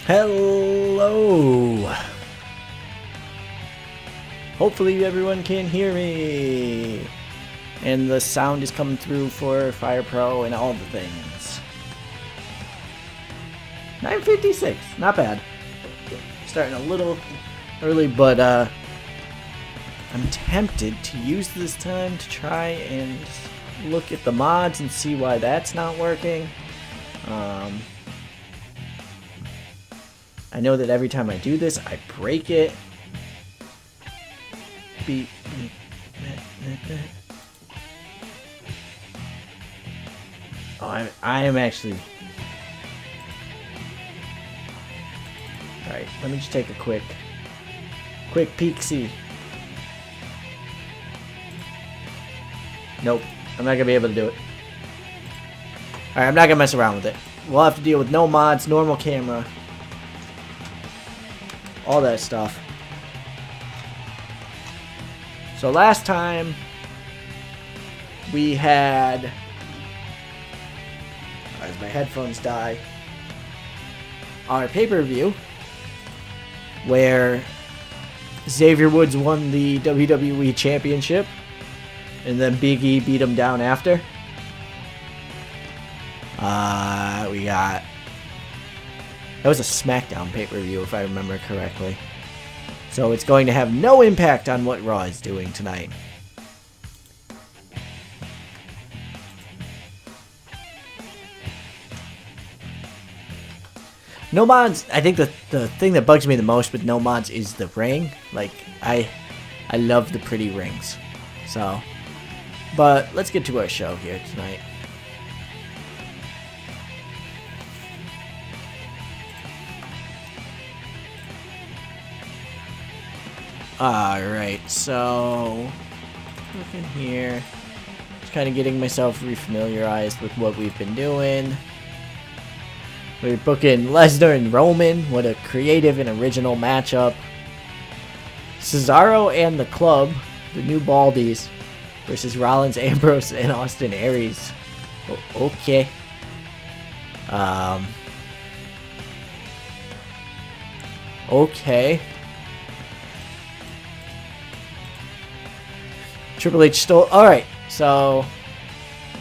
Hello! Hopefully everyone can hear me. And the sound is coming through for Fire Pro and all the things. 9:56, not bad. Starting a little early, but I'm tempted to use this time to try and look at the mods and see why that's not working. I know that every time I do this, I break it. Oh, I am actually... Alright, let me just take a quick peek-see. Nope, I'm not going to be able to do it. Alright, I'm not going to mess around with it. We'll have to deal with no mods, normal camera. All that stuff. So last time we had, as my headphones die, our pay-per-view where Xavier Woods won the WWE Championship and then Big E beat him down after. That was a SmackDown pay-per-view, if I remember correctly. So it's going to have no impact on what Raw is doing tonight. No mods, I think the thing that bugs me the most with no mods is the ring. Like, I love the pretty rings. So, but let's get to our show here tonight. Alright, so looking here, just kind of getting myself refamiliarized with what we've been doing. We're booking Lesnar and Roman. What a creative and original matchup. Cesaro and the Club, the new Baldies, versus Rollins, Ambrose, and Austin Aries. Okay. Okay. Triple H stole... Alright, so...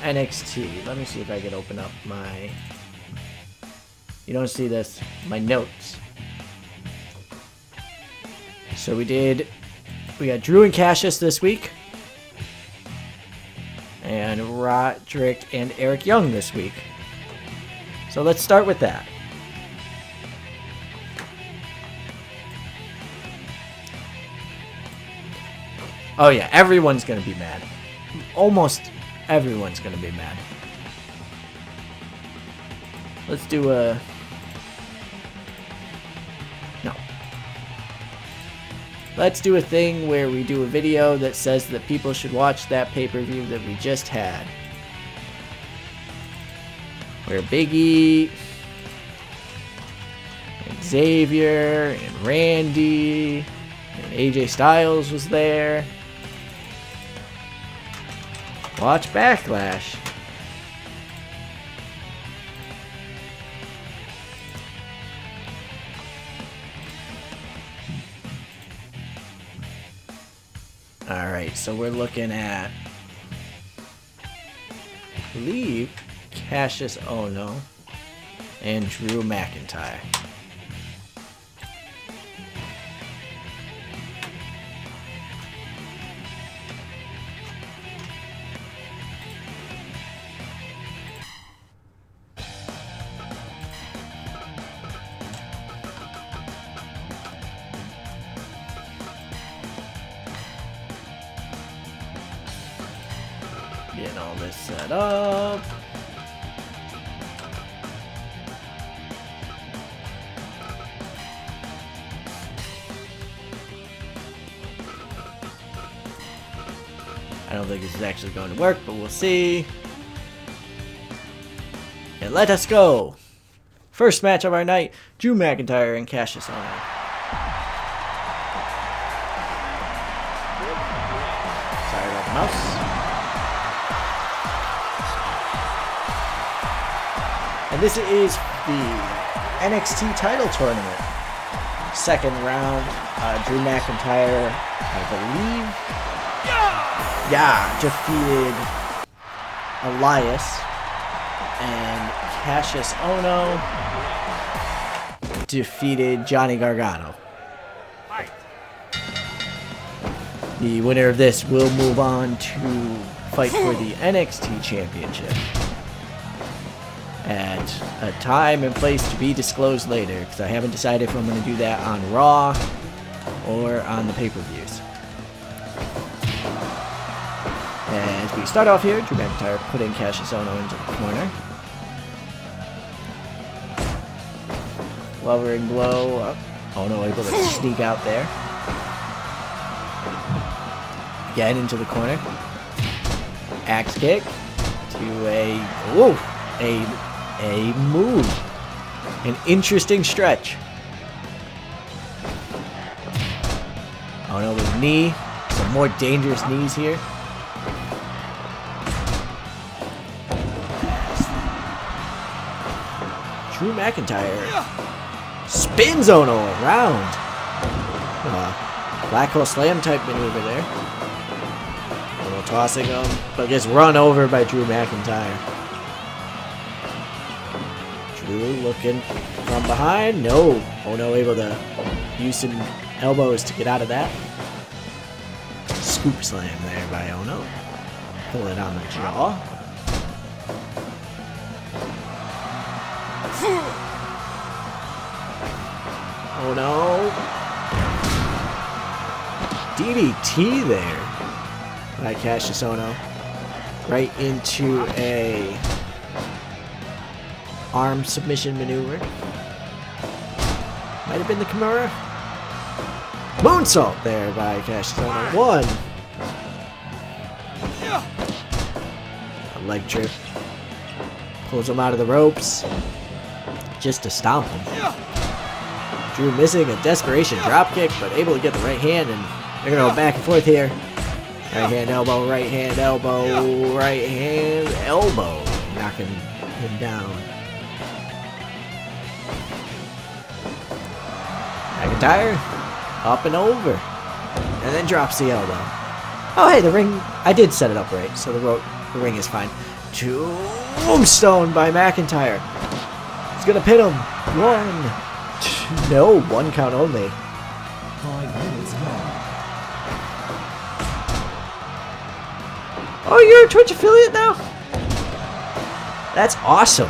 NXT. Let me see if I can open up my... You don't see this. My notes. So we got Drew and Cassius this week. And Roderick and Eric Young this week. So let's start with that. Oh yeah, everyone's gonna be mad. Almost everyone's gonna be mad. Let's do a... No. Let's do a thing where we do a video that says that people should watch that pay-per-view that we just had. Where Big E, and Xavier, and Randy, and AJ Styles was there. Watch Backlash. Alright, so we're looking at, I believe, Cassius Ohno and Drew McIntyre. Getting all this set up. I don't think this is actually going to work, but we'll see. And let us go. First match of our night, Drew McIntyre and Cassius Ohno. Sorry about the mouse. And this is the NXT title tournament. Second round, Drew McIntyre, I believe, defeated Elias, and Cassius Ohno defeated Johnny Gargano. The winner of this will move on to fight for the NXT Championship at a time and place to be disclosed later, because I haven't decided if I'm going to do that on Raw or on the pay-per-views. As we start off here, Drew McIntyre putting Cassius Ohno into the corner. Lowering blow. Ohno able to sneak out there. Again into the corner. Axe kick to a move. An interesting stretch. Ohno with knee. Some more dangerous knees here. Drew McIntyre spins Ohno around. Black hole slam type maneuver there. Ohno tossing him, but gets run over by Drew McIntyre. Drew looking from behind. No. Ohno able to use some elbows to get out of that. Scoop slam there by Ohno. Pull it on the jaw. Oh no. DDT there by Cassius Ohno. Right into a arm submission maneuver. Might have been the Kimura. Moonsault there by Cassius Ohno. One. A leg trip. Pulls him out of the ropes. Just to stomp him. Drew missing a desperation dropkick, but able to get the right hand, and they're going to go back and forth here. Right hand elbow, right hand elbow, right hand elbow. Knocking him down. McIntyre, up and over. And then drops the elbow. Oh, hey, the ring, I did set it up right, so the ring is fine. Tombstone by McIntyre. He's going to pin him. 1, 2, no, 1 count only. 5 minutes gone. Oh, you're a Twitch affiliate now? That's awesome.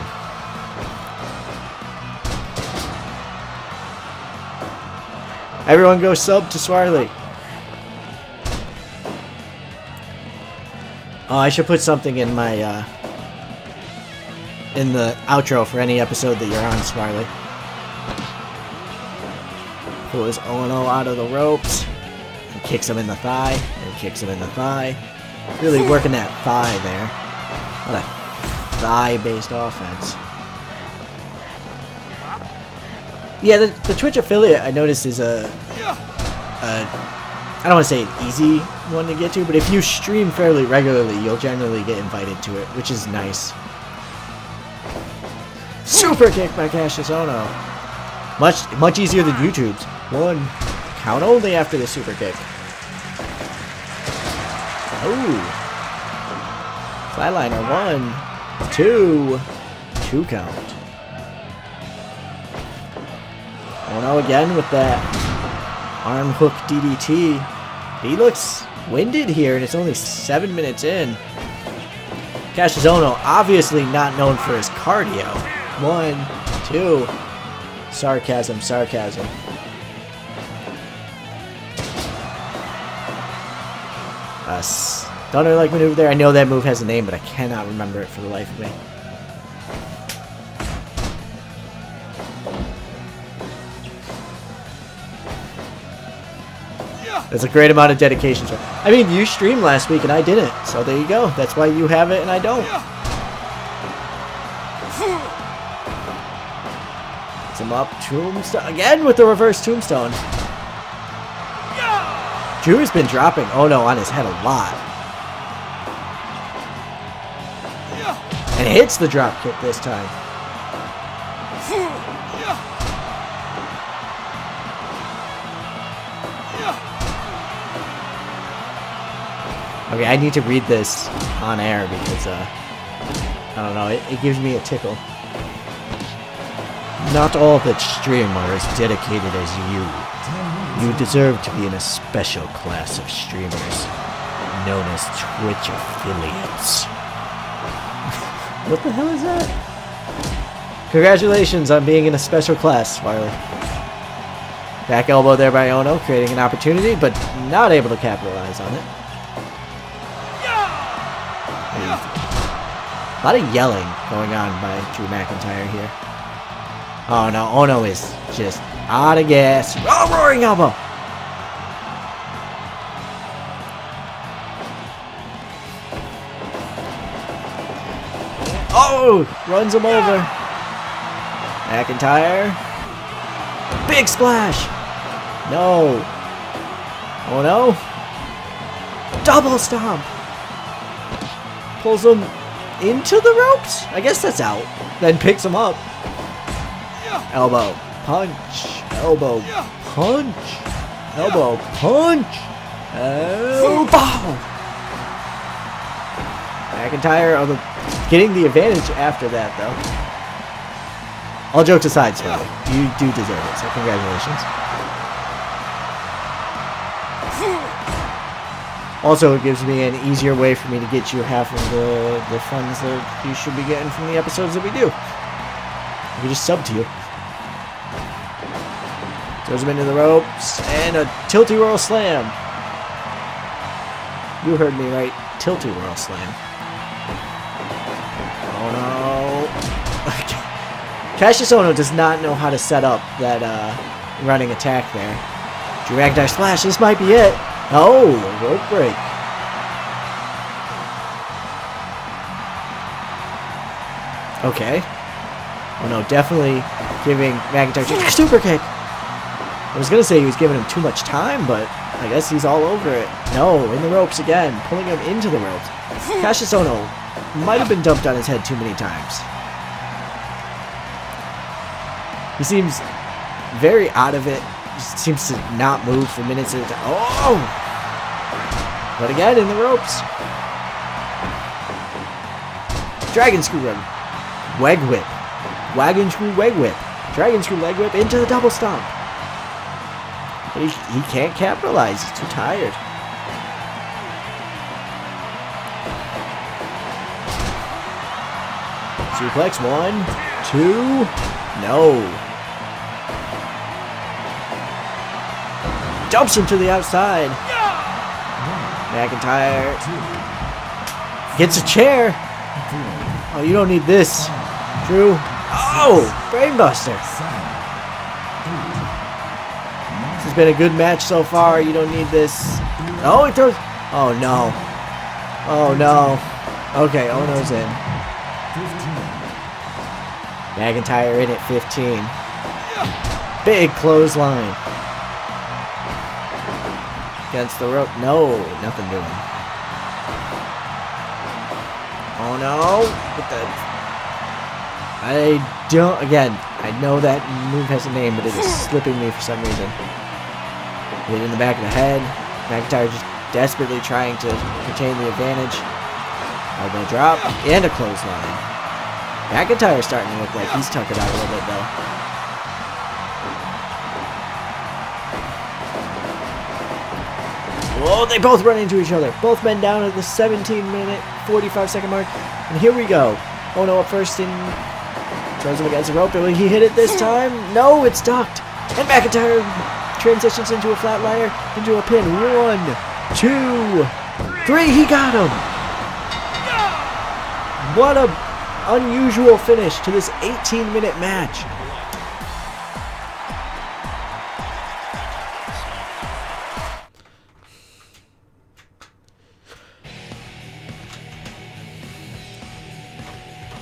Everyone go sub to Swarley. Oh, I should put something in my in the outro for any episode that you're on, Swarley. Pulls Ohno out of the ropes and kicks him in the thigh and kicks him in the thigh. Really working that thigh there. What a thigh-based offense. Yeah, the Twitch affiliate I noticed is I don't want to say an easy one to get to, but if you stream fairly regularly, you'll generally get invited to it, which is nice. Super kick by Cassius Ohno. Much easier than YouTube's. 1 count only after the super kick. Oh. Flatliner. 1, 2. 2 count. Ohno again with that arm hook DDT. He looks winded here, and it's only 7 minutes in. Cassius Ohno obviously not known for his cardio. 1, 2. Sarcasm, sarcasm. Stunner like maneuver there. I know that move has a name, but I cannot remember it for the life of me. That's a great amount of dedication. I mean, you streamed last week and I didn't, so there you go. That's why you have it and I don't. Gets him up, tombstone again with the reverse tombstone. Drew's been dropping Ohno on his head a lot. And hits the drop kick this time. Okay, I need to read this on air because, I don't know, it gives me a tickle. Not all the streamer are as dedicated as you. You deserve to be in a special class of streamers, known as Twitch affiliates. What the hell is that? Congratulations on being in a special class, Farley. Back elbow there by Ono, creating an opportunity, but not able to capitalize on it. A lot of yelling going on by Drew McIntyre here. Oh no, Ono is just out of gas. Oh, roaring elbow! Oh, runs him over. McIntyre. Big splash. No. Oh no. Double stomp. Pulls him into the ropes? I guess that's out. Then picks him up. Elbow. Punch. Elbow. Punch. Elbow. Punch. Elbow. McIntyre getting the advantage after that, though. All jokes aside, Smelly, you do deserve it, so congratulations. Also, it gives me an easier way for me to get you half of the funds that you should be getting from the episodes that we do. We just sub to you. Throws him into the ropes, and a tilty royal slam. You heard me right, tilty royal slam. Oh no. Cassius Ohno does not know how to set up that running attack there. Drew McIntyre splash, this might be it. Oh, rope break. Okay. Oh no, definitely giving McIntyre a super kick. I was gonna say he was giving him too much time, but I guess he's all over it. No, in the ropes again, pulling him into the ropes. Cassius Ohno might have been dumped on his head too many times. He seems very out of it. Just seems to not move for minutes at a time. Oh! But again, in the ropes. Dragon screw run. Leg whip. Wagon screw leg whip. Dragon screw leg whip into the double stomp. But he can't capitalize. He's too tired. Suplex, 1, 2, no. Dumps him to the outside. McIntyre gets a chair. Oh, you don't need this, Drew. Oh, brainbuster. This has been a good match so far. You don't need this. Oh, it throws. Oh no. Oh no. Okay, Ono's in. McIntyre in at 15. Big clothesline. Against the rope. No, nothing doing. Oh no. What the? I don't. Again, I know that move has a name, but it is slipping me for some reason. Hit in the back of the head. McIntyre just desperately trying to retain the advantage. Elbow drop. And a clothesline. McIntyre's starting to look like he's tucking out a little bit, though. Whoa, they both run into each other. Both men down at the 17-minute, 45-second mark. And here we go. Ono up first and throws him against the rope. Will he hit it this time? No, it's ducked. And McIntyre transitions into a flatliner, into a pin. 1, 2, 3. He got him. What a unusual finish to this 18-minute match.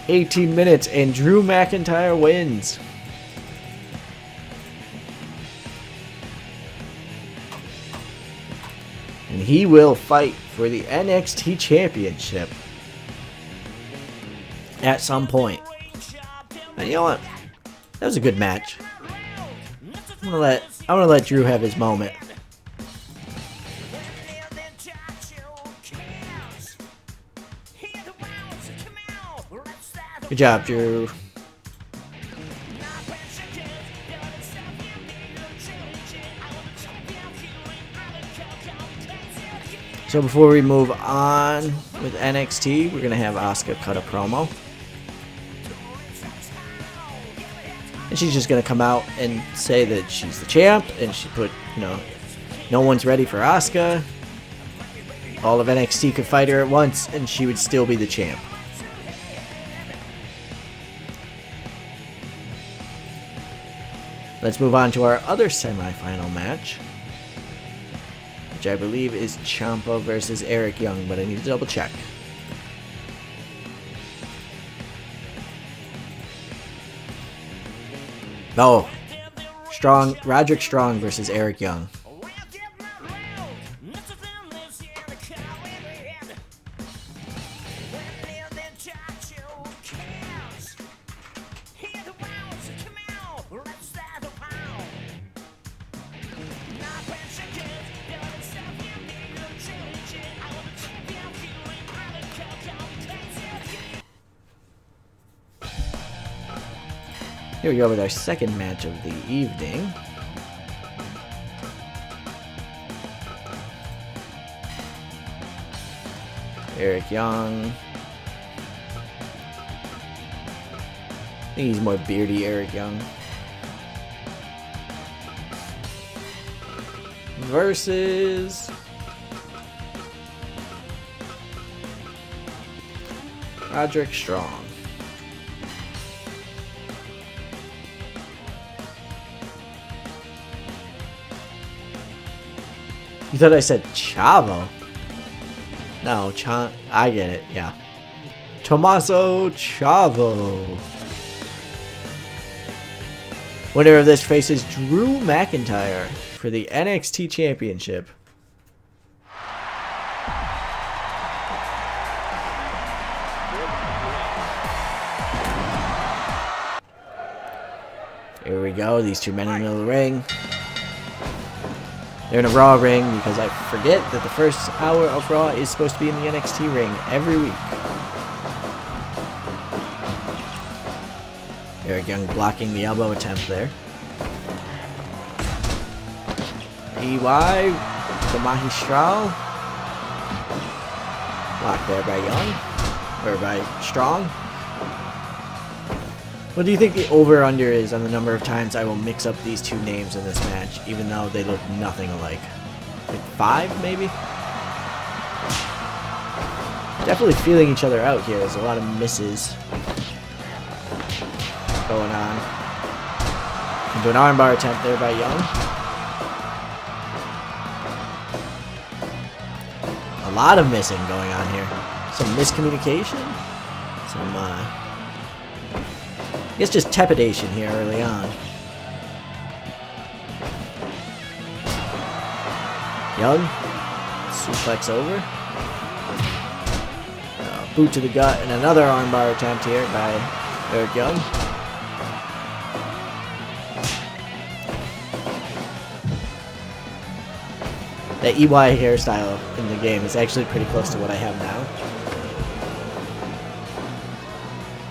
"18 minutes and Drew McIntyre wins." And he will fight for the NXT Championship at some point. And you know what? That was a good match. I'm gonna let Drew have his moment. Good job, Drew. So before we move on with NXT, we're going to have Asuka cut a promo. And she's just going to come out and say that she's the champ, and she put, no one's ready for Asuka. All of NXT could fight her at once, and she would still be the champ. Let's move on to our other semifinal match, which I believe is Ciampa versus Eric Young, but I need to double check. Oh, Roderick Strong versus Eric Young. Here we go with our second match of the evening. Eric Young. I think he's more beardy, Eric Young. Versus Roderick Strong. You thought I said Chavo? No, I get it, yeah. Tommaso Chavo. Winner of this faces Drew McIntyre for the NXT Championship. Here we go, these two men in the middle of the ring. They're in a Raw ring because I forget that the first hour of Raw is supposed to be in the NXT ring every week. Eric Young blocking the elbow attempt there. EY, the Magistral. Blocked there by Young, or by Strong. What do you think the over-under is on the number of times I will mix up these two names in this match, even though they look nothing alike? Like 5, maybe? Definitely feeling each other out here. There's a lot of misses going on. Into an armbar attempt there by Young. A lot of missing going on here. Some miscommunication. Some, I guess just trepidation here early on. Young, suplex over. Boot to the gut and another armbar attempt here by Eric Young. The EY hairstyle in the game is actually pretty close to what I have now,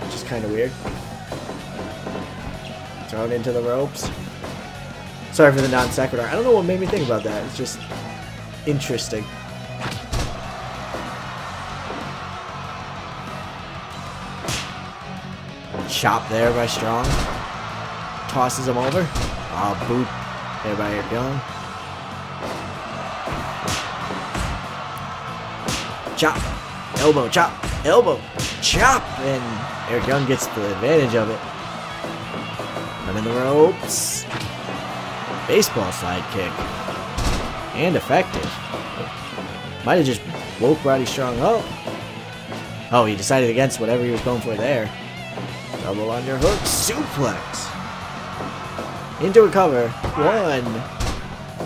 which is kind of weird. Thrown into the ropes. Sorry for the non sequitur. I don't know what made me think about that. It's just interesting. Chop there by Strong. Tosses him over. Oh, boot there by Eric Young. Chop. Elbow chop. Elbow chop. And Eric Young gets the advantage of it. Running the ropes. Baseball slide kick. And effective. Might have just woke Roddy Strong up. Oh, he decided against whatever he was going for there. Double underhook. Suplex. Into a cover.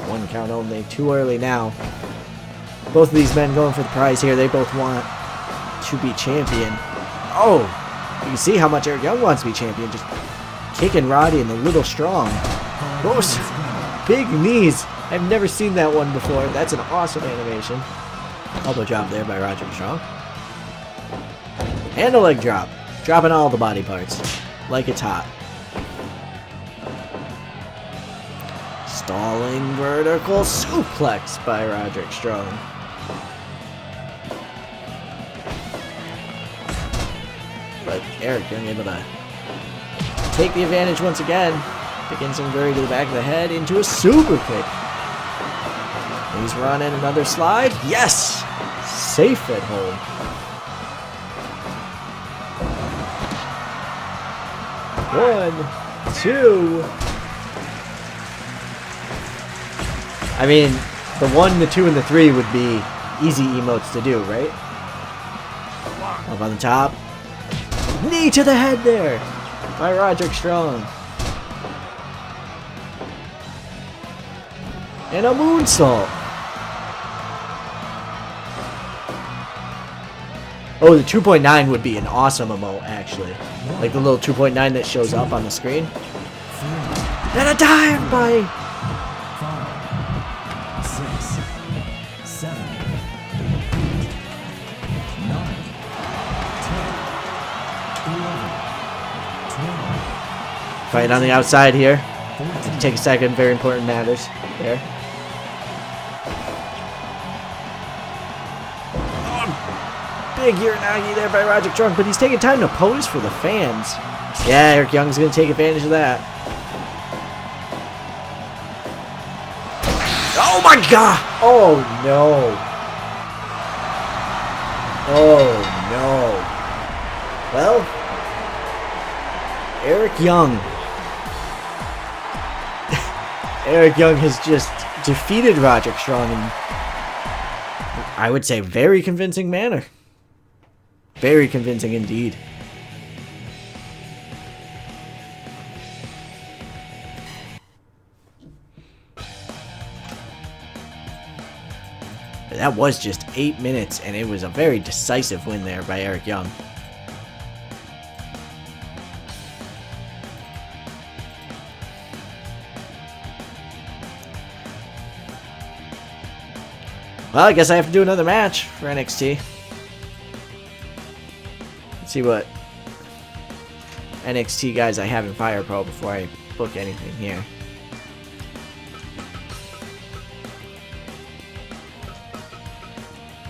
One count only. Too early now. Both of these men going for the prize here. They both want to be champion. Oh! You can see how much Eric Young wants to be champion. Just Kicking Roddy in the little strong. Whoops. Big knees. I've never seen that one before. That's an awesome animation. Elbow drop there by Roger Strong. And a leg drop. Dropping all the body parts. Like it's hot. Stalling vertical suplex by Roderick Strong. But Eric Young able to take the advantage once again. Picking some Guri to the back of the head into a super kick. He's running another slide. Yes! Safe at home. One, two. I mean, the 1, the 2, and the 3 would be easy emotes to do, right? Up on the top. Knee to the head there by Roderick Strong. And a moonsault. Oh, the 2.9 would be an awesome emote, actually. Like the little 2.9 that shows up on the screen. And a dive by... 5, 6, 7, 8, 9, 10, 11, 12. Fight on the outside here. Take a second, very important matters. There. Big Uranagi there by Roger Strong, but he's taking time to pose for the fans. Yeah, Eric Young's going to take advantage of that. Oh my god! Oh no. Oh no. Well, Eric Young. Eric Young has just defeated Roderick Strong in, I would say, very convincing manner. Very convincing indeed. That was just 8 minutes, and it was a very decisive win there by Eric Young. Well, I guess I have to do another match for NXT. Let's see what NXT guys I have in Fire Pro before I book anything here.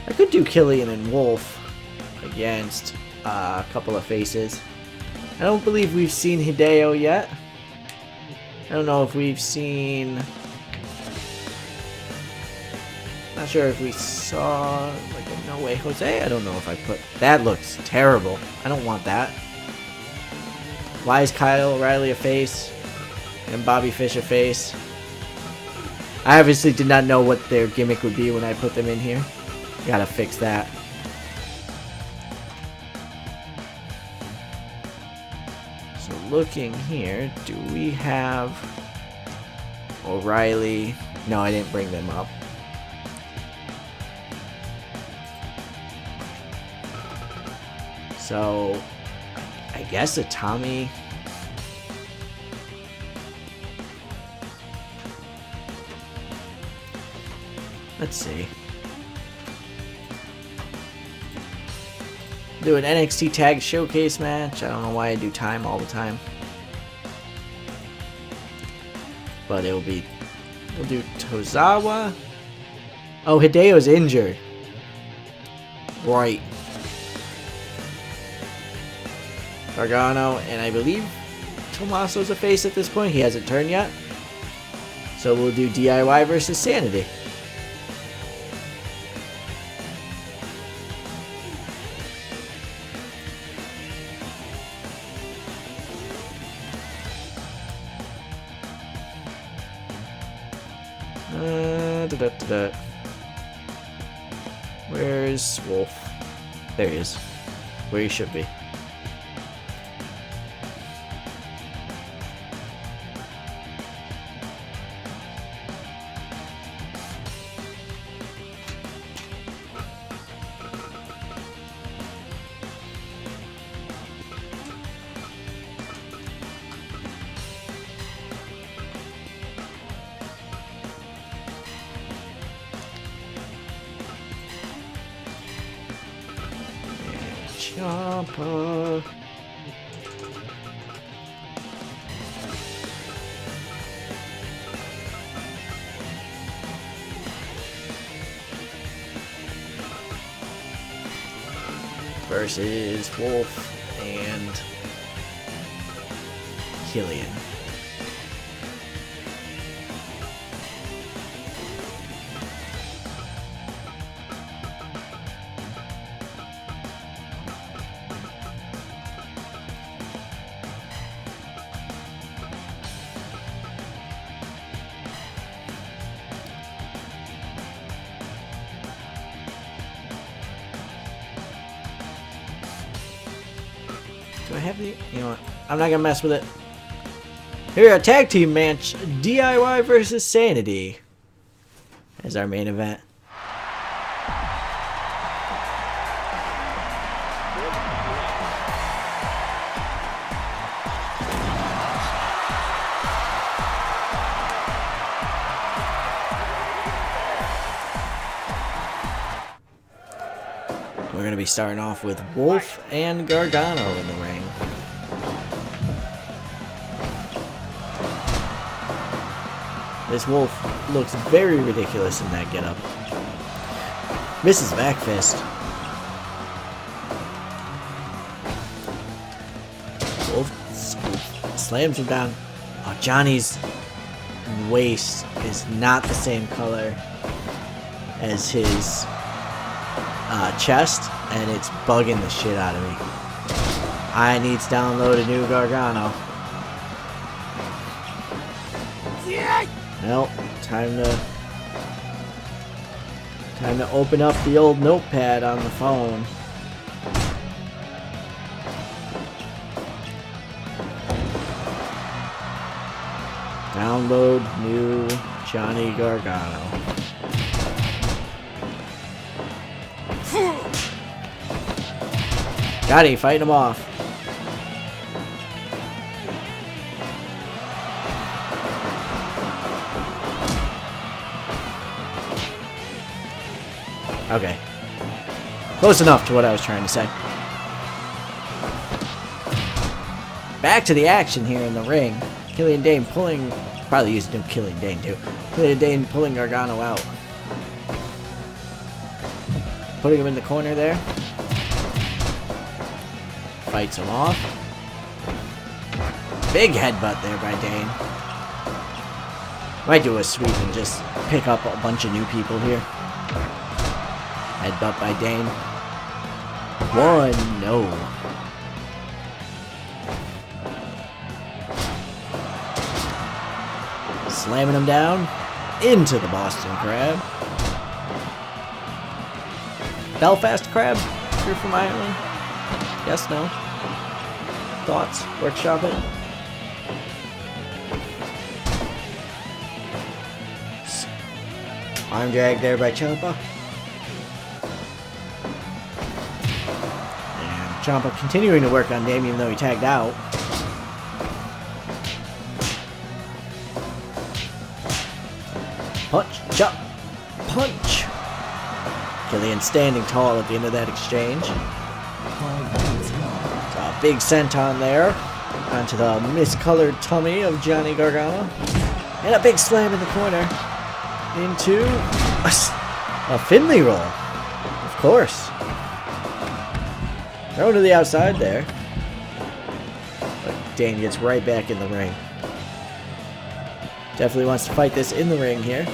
I could do Killian and Wolf against a couple of faces. I don't believe we've seen Hideo yet. I don't know if we've seen... Not sure if we saw like a No Way Jose. I don't know if I put... That looks terrible. I don't want that. Why is Kyle O'Reilly a face and Bobby Fish a face? I obviously did not know what their gimmick would be when I put them in here. Gotta fix that. So looking here, do we have O'Reilly? No, I didn't bring them up. So I guess a Tommy. Let's see. Do an NXT Tag Showcase match. I don't know why I do time all the time. But it'll be... We'll do Tozawa. Oh, Hideo's injured. Right. Gargano, and I believe Tommaso's a face at this point. He hasn't turned yet. So we'll do DIY versus Sanity. Where's Wolf? There he is. Where he should be. Ciampa. Versus Wolf and Killian. Do I have the... You know what? I'm not gonna mess with it. Here, a tag team match. DIY versus Sanity. As our main event. We're going to be starting off with Wolf and Gargano in the ring. This Wolf looks very ridiculous in that getup. Misses back fist. Wolf slams him down. Oh, Johnny's waist is not the same color as his chest, and it's bugging the shit out of me. I need to download a new Gargano. Well, time to open up the old notepad on the phone. Download new Johnny Gargano. Got it, fighting him off. Okay. Close enough to what I was trying to say. Back to the action here in the ring. Killian Dane pulling... Probably used to do Killian Dane too. Killian Dane pulling Gargano out. Putting him in the corner there. Fights him off. Big headbutt there by Dane. Might do a sweep and just pick up a bunch of new people here. Headbutt by Dane. 1-0. Slamming him down into the Boston Crab. Belfast Crab? Here from Ireland? Yes, no? Thoughts? Workshop it? Arm drag there by Ciampa. And Ciampa continuing to work on Dame even though he tagged out. Punch, chop, punch. Killian standing tall at the end of that exchange. A big senton there onto the miscolored tummy of Johnny Gargano. And a big slam in the corner into a Finley roll. Of course. Thrown to the outside there. But Dane gets right back in the ring. Definitely wants to fight this in the ring here.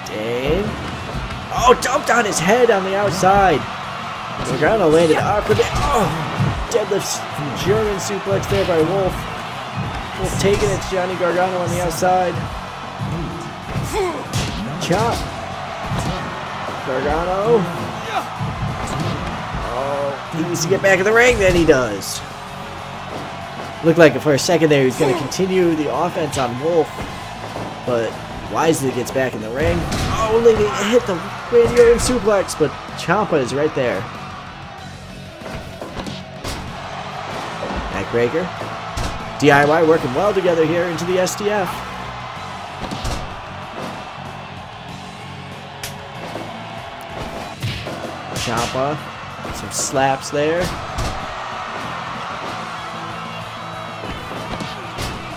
Dane. Oh, dumped on his head on the outside. Gargano landed awkwardly. Oh, deadlifts German suplex there by Wolf. Wolf taking it to Johnny Gargano on the outside. Chop. Gargano. Oh, he needs to get back in the ring. Then he does. Looked like for a second there he was going to continue the offense on Wolf, but wisely gets back in the ring. Oh, they hit the Randy suplex, but Ciampa is right there. Backbreaker. DIY working well together here into the SDF. Ciampa Some slaps there.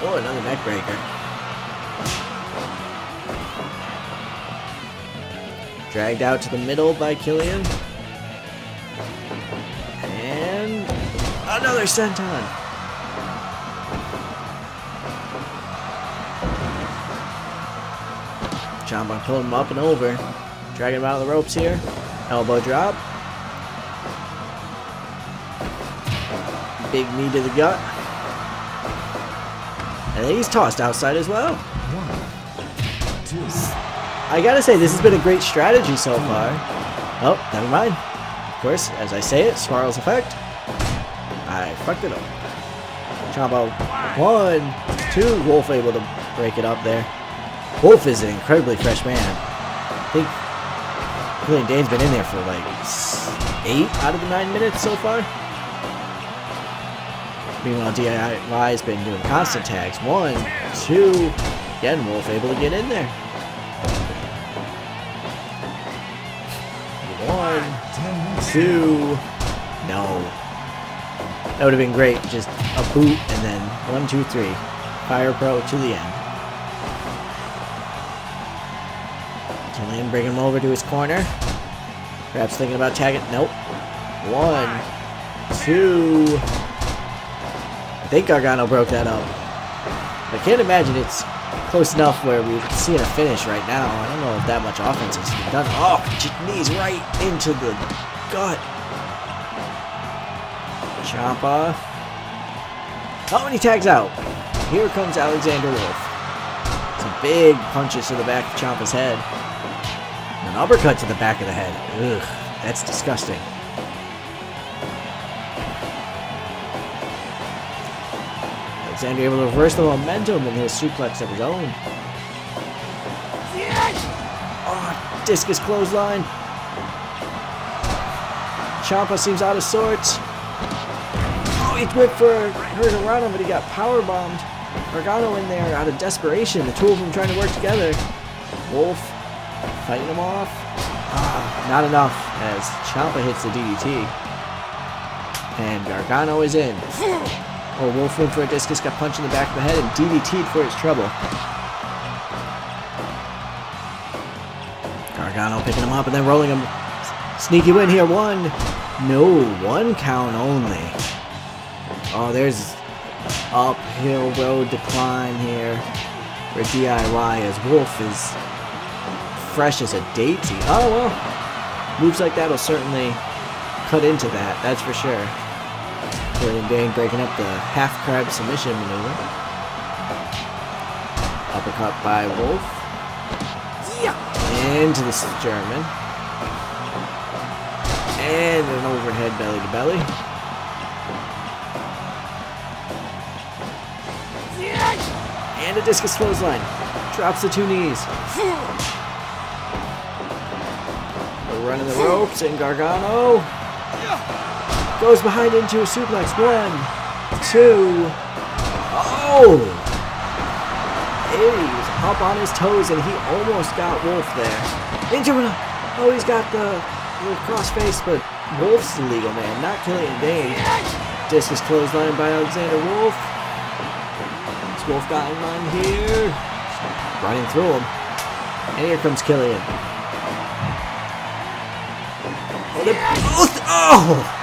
Oh, another neck breaker. Dragged out to the middle by Killian. And another senton. Ciampa pulling him up and over. Dragging him out of the ropes here. Elbow drop. Big knee to the gut. And then he's tossed outside as well. 1, 2. I gotta say, this has been a great strategy so far. Oh, never mind. Of course, as I say it, Snarl's effect. I fucked it up. Ciampa, 1, 2. Wolf able to break it up there. Wolf is an incredibly fresh man. I think Killian Dane's been in there for like 8 out of the 9 minutes so far. Meanwhile, DIY's been doing constant tags. 1, 2. Again, Wolf able to get in there. 1, 2. No. That would have been great. Just a boot and then 1, 2, 3. Fire Pro to the end. Killian bring him over to his corner. Perhaps thinking about tagging. Nope. 1, 2. I think Gargano broke that up. I can't imagine it's close enough where we're seeing a finish right now. I don't know if that much offense has been done. Oh, knees right into the gut. Ciampa. Oh, and he tags out. Here comes Alexander Wolf. Some big punches to the back of Ciampa's head. An uppercut to the back of the head. Ugh, that's disgusting. Alexander able to reverse the momentum in his suplex of his own. Oh, discus clothesline. Ciampa seems out of sorts. Oh, he went for Hurricanrana, but he got powerbombed. Gargano in there out of desperation. The two of them trying to work together. Wolf fighting him off. Not enough as Ciampa hits the DDT. And Gargano is in. Oh, Wolf went for a discus, got punched in the back of the head, and DDT'd for his trouble. Gargano picking him up and then rolling him. Sneaky win here. 1. No, 1 count only. Oh, there's uphill road decline here for DIY as Wolf is fresh as a daisy. Oh, well. Moves like that will certainly cut into that, that's for sure. Killian Dane breaking up the half-crab submission maneuver. Uppercut by Wolf. Into the German. And an overhead belly to belly. And a discus clothesline. Drops the 2 knees. We're running the ropes and Gargano goes behind into a suplex. 1, 2. Oh! He's up on his toes and he almost got Wolf there. Oh, he's got the cross face, but Wolf's the legal man, not Killian Dane. Discus clothesline by Alexander Wolf. What's Wolf got in mind here? Running through him. And here comes Killian. Oh!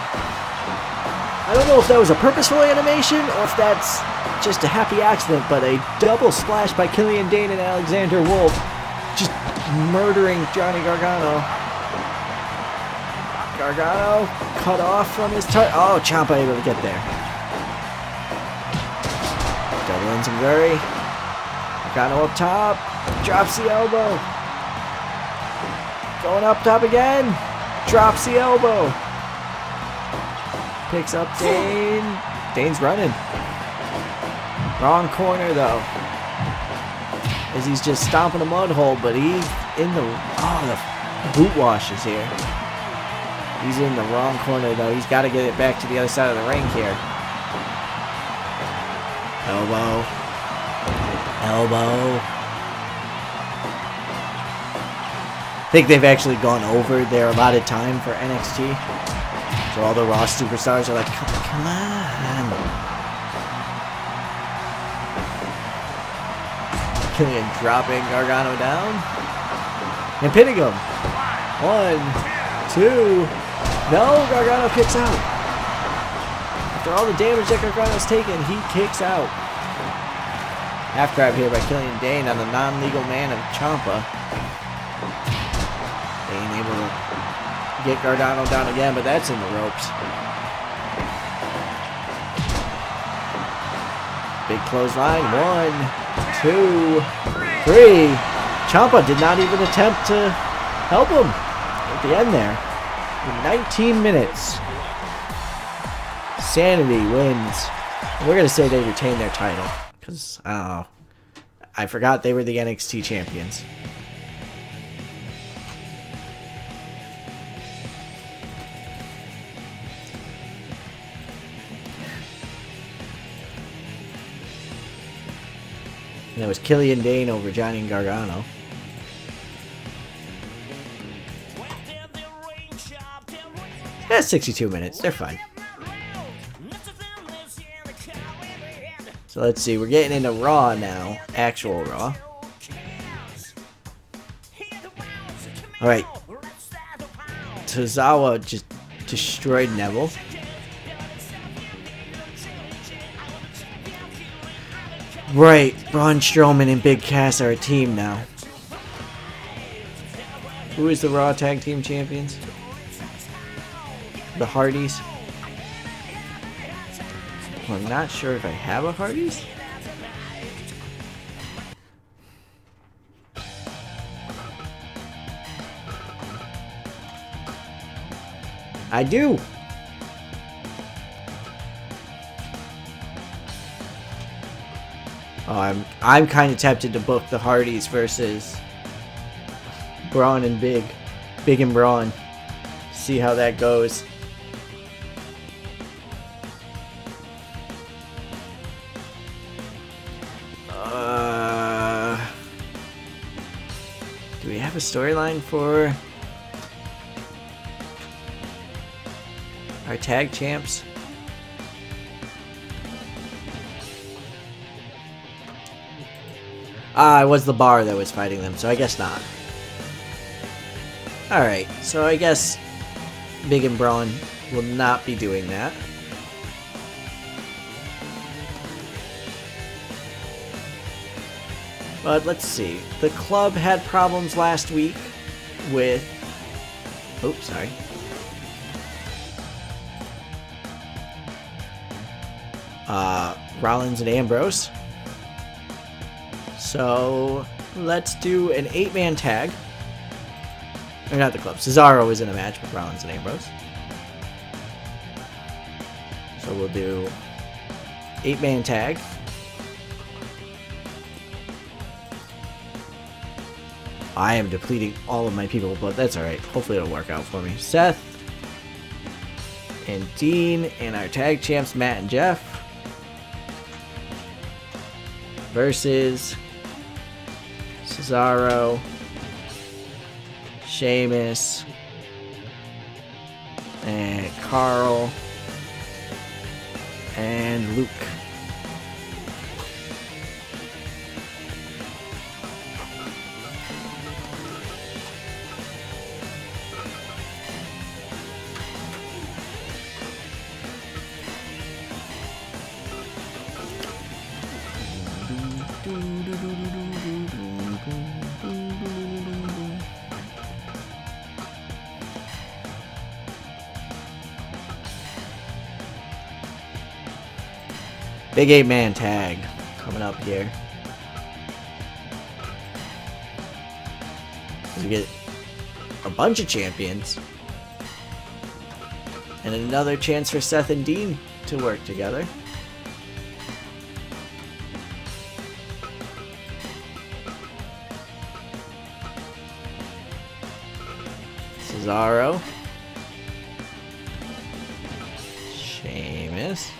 I don't know if that was a purposeful animation or if that's just a happy accident, but a double splash by Killian Dane and Alexander Wolf, just murdering Johnny Gargano. Gargano cut off from his target. Oh, Ciampa able to get there. Double enziguri. Gargano up top. Drops the elbow. Going up top again. Drops the elbow. Picks up Dane. Dane's running. Wrong corner though. As he's just stomping a mud hole, but he's in the boot wash is here. He's in the wrong corner though. He's got to get it back to the other side of the ring here. Elbow. Elbow. I think they've actually gone over their allotted time for NXT. So all the Raw superstars are like, come on. Killian dropping Gargano down. And pinning him. 1, 2. No, Gargano kicks out. After all the damage that Gargano's taken, he kicks out. Half grab here by Killian Dane on the non-legal man of Ciampa. Dane able to get Gargano down again, but that's in the ropes. Big clothesline. 1, 2, 3. Ciampa did not even attempt to help him at the end there. In 19 minutes. Sanity wins. We're going to say they retained their title. Because, I forgot they were the NXT champions. And it was Killian Dane over Johnny Gargano. Yeah, 62 minutes. They're fine. So let's see. We're getting into Raw now. Actual Raw. Alright. Tozawa just destroyed Neville. Right. Braun Strowman and Big Cass are a team now. Who is the Raw Tag Team Champions? The Hardys. Well, I'm not sure if I have a Hardys. I do. Oh, I'm kind of tempted to book the Hardys versus Braun and Big and Braun. See how that goes. Do we have a storyline for our tag champs? It was the Bar that was fighting them, so I guess not. Alright, so I guess Big and Braun will not be doing that. But let's see. The club had problems last week with... Oops, sorry. Rollins and Ambrose. So let's do an 8-man tag. Or not the club. Cesaro is in a match with Rollins and Ambrose. So we'll do 8-man tag. I am depleting all of my people, but that's alright. Hopefully it'll work out for me. Seth and Dean and our tag champs, Matt and Jeff, versus Cesaro, Sheamus, and Carl, and Luke. Big 8-man tag coming up here. We get a bunch of champions. And another chance for Seth and Dean to work together. Cesaro. Sheamus.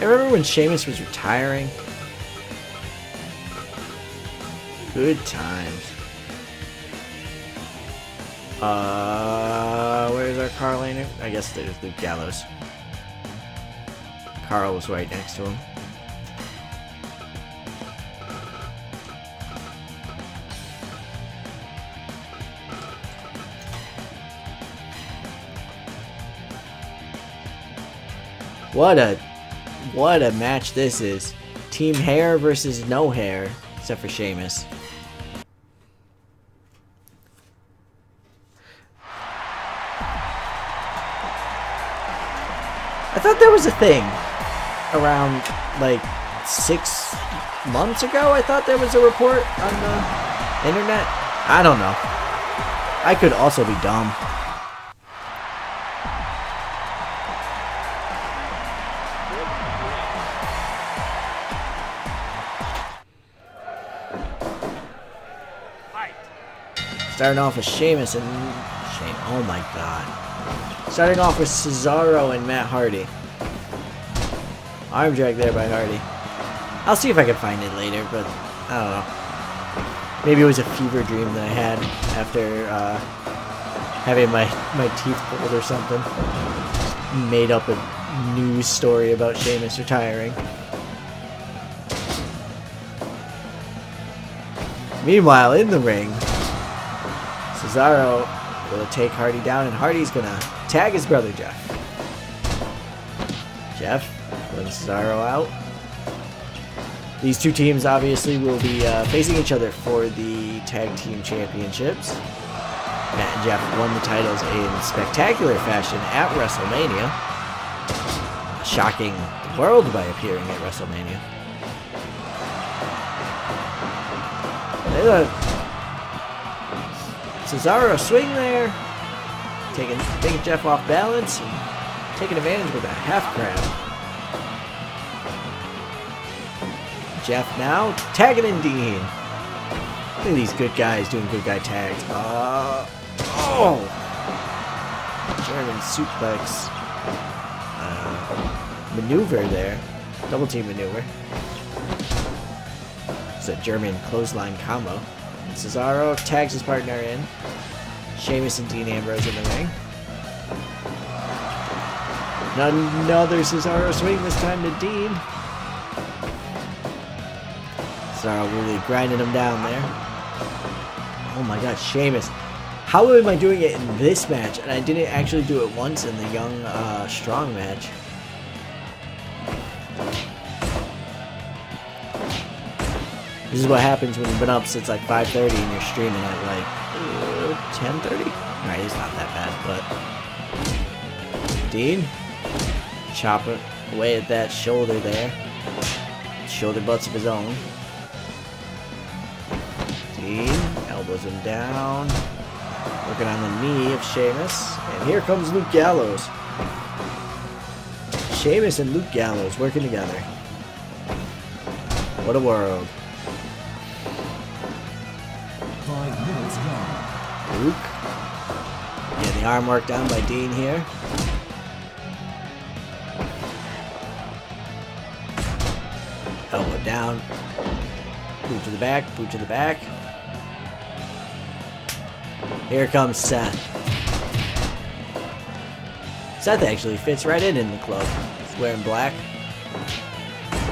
I remember when Sheamus was retiring. Good times. Where's our Carl Lander? I guess there's Luke Gallows. Carl was right next to him. What a match this is. Team hair versus no hair, except for Sheamus. I thought there was a thing around like 6 months ago. I thought there was a report on the internet. I don't know. I could also be dumb. Starting off with Sheamus and oh my god. Starting off with Cesaro and Matt Hardy. Arm drag there by Hardy. I'll see if I can find it later, but I don't know. Maybe it was a fever dream that I had after having my teeth pulled or something. Made up a news story about Sheamus retiring. Meanwhile, in the ring, Cesaro will take Hardy down, and Hardy's gonna tag his brother Jeff. Jeff pulling Cesaro out. These two teams obviously will be facing each other for the tag team championships. Matt and Jeff won the titles in spectacular fashion at WrestleMania, shocking the world by appearing at WrestleMania. Cesaro swing there, taking Jeff off balance and taking advantage with a half crab. Jeff now tagging in Dean. Look at these good guys doing good guy tags. German suplex maneuver there, double team maneuver. It's a German clothesline combo. And Cesaro tags his partner in. Sheamus and Dean Ambrose in the ring. Another Cesaro swing, this time to Dean. Cesaro really grinding him down there. Oh my god, Sheamus. How am I doing it in this match? And I didn't actually do it once in the Young Strong match. This is what happens when you've been up since like 5:30 and you're streaming at like 10:30? Alright, it's not that bad, but... Dean, chopping away at that shoulder there. Shoulder butts of his own. Dean elbows him down. Working on the knee of Sheamus. And here comes Luke Gallows. Sheamus and Luke Gallows working together. What a world. 5 minutes gone. Luke. Yeah, the arm work down by Dean here. Elbow down. Boot to the back, boot to the back. Here comes Seth. Seth actually fits right in the club. He's wearing black.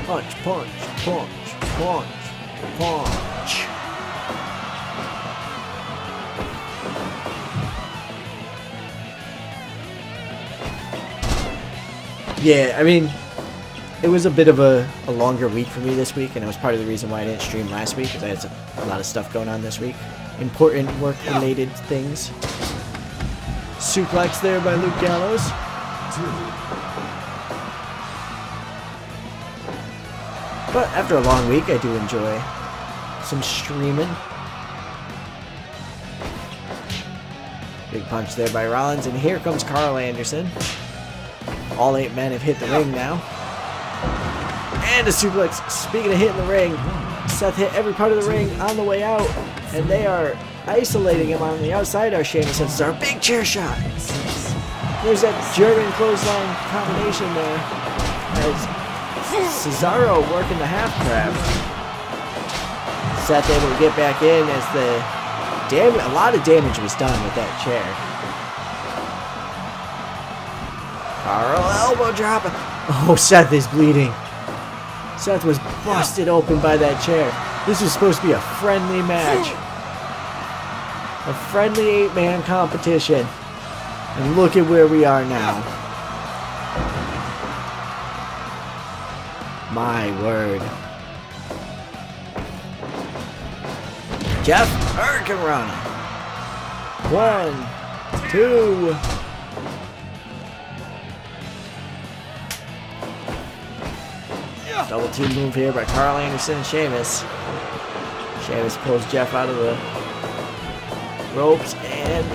Punch, punch, punch, punch, punch. Yeah, I mean, it was a bit of a longer week for me this week, and it was part of the reason why I didn't stream last week, because I had a lot of stuff going on this week. Important work-related things. Suplex there by Luke Gallows. 2. But after a long week, I do enjoy some streaming. Big punch there by Rollins, and here comes Carl Anderson. All 8 men have hit the ring now. And a suplex. Speaking of hitting the ring, Seth hit every part of the ring on the way out, and they are isolating him on the outside. Our Sheamus and Cesaro, big chair shot. There's that German clothesline combination there. As Cesaro working the half crab. Seth able to get back in as a lot of damage was done with that chair. Carl elbow drop. Oh, Seth is bleeding. Seth was busted open by that chair. This was supposed to be a friendly match. A friendly 8-man competition. And look at where we are now. My word. Jeff Hurricane Rana. 1, 2. Double team move here by Carl Anderson and Sheamus. Sheamus pulls Jeff out of the ropes and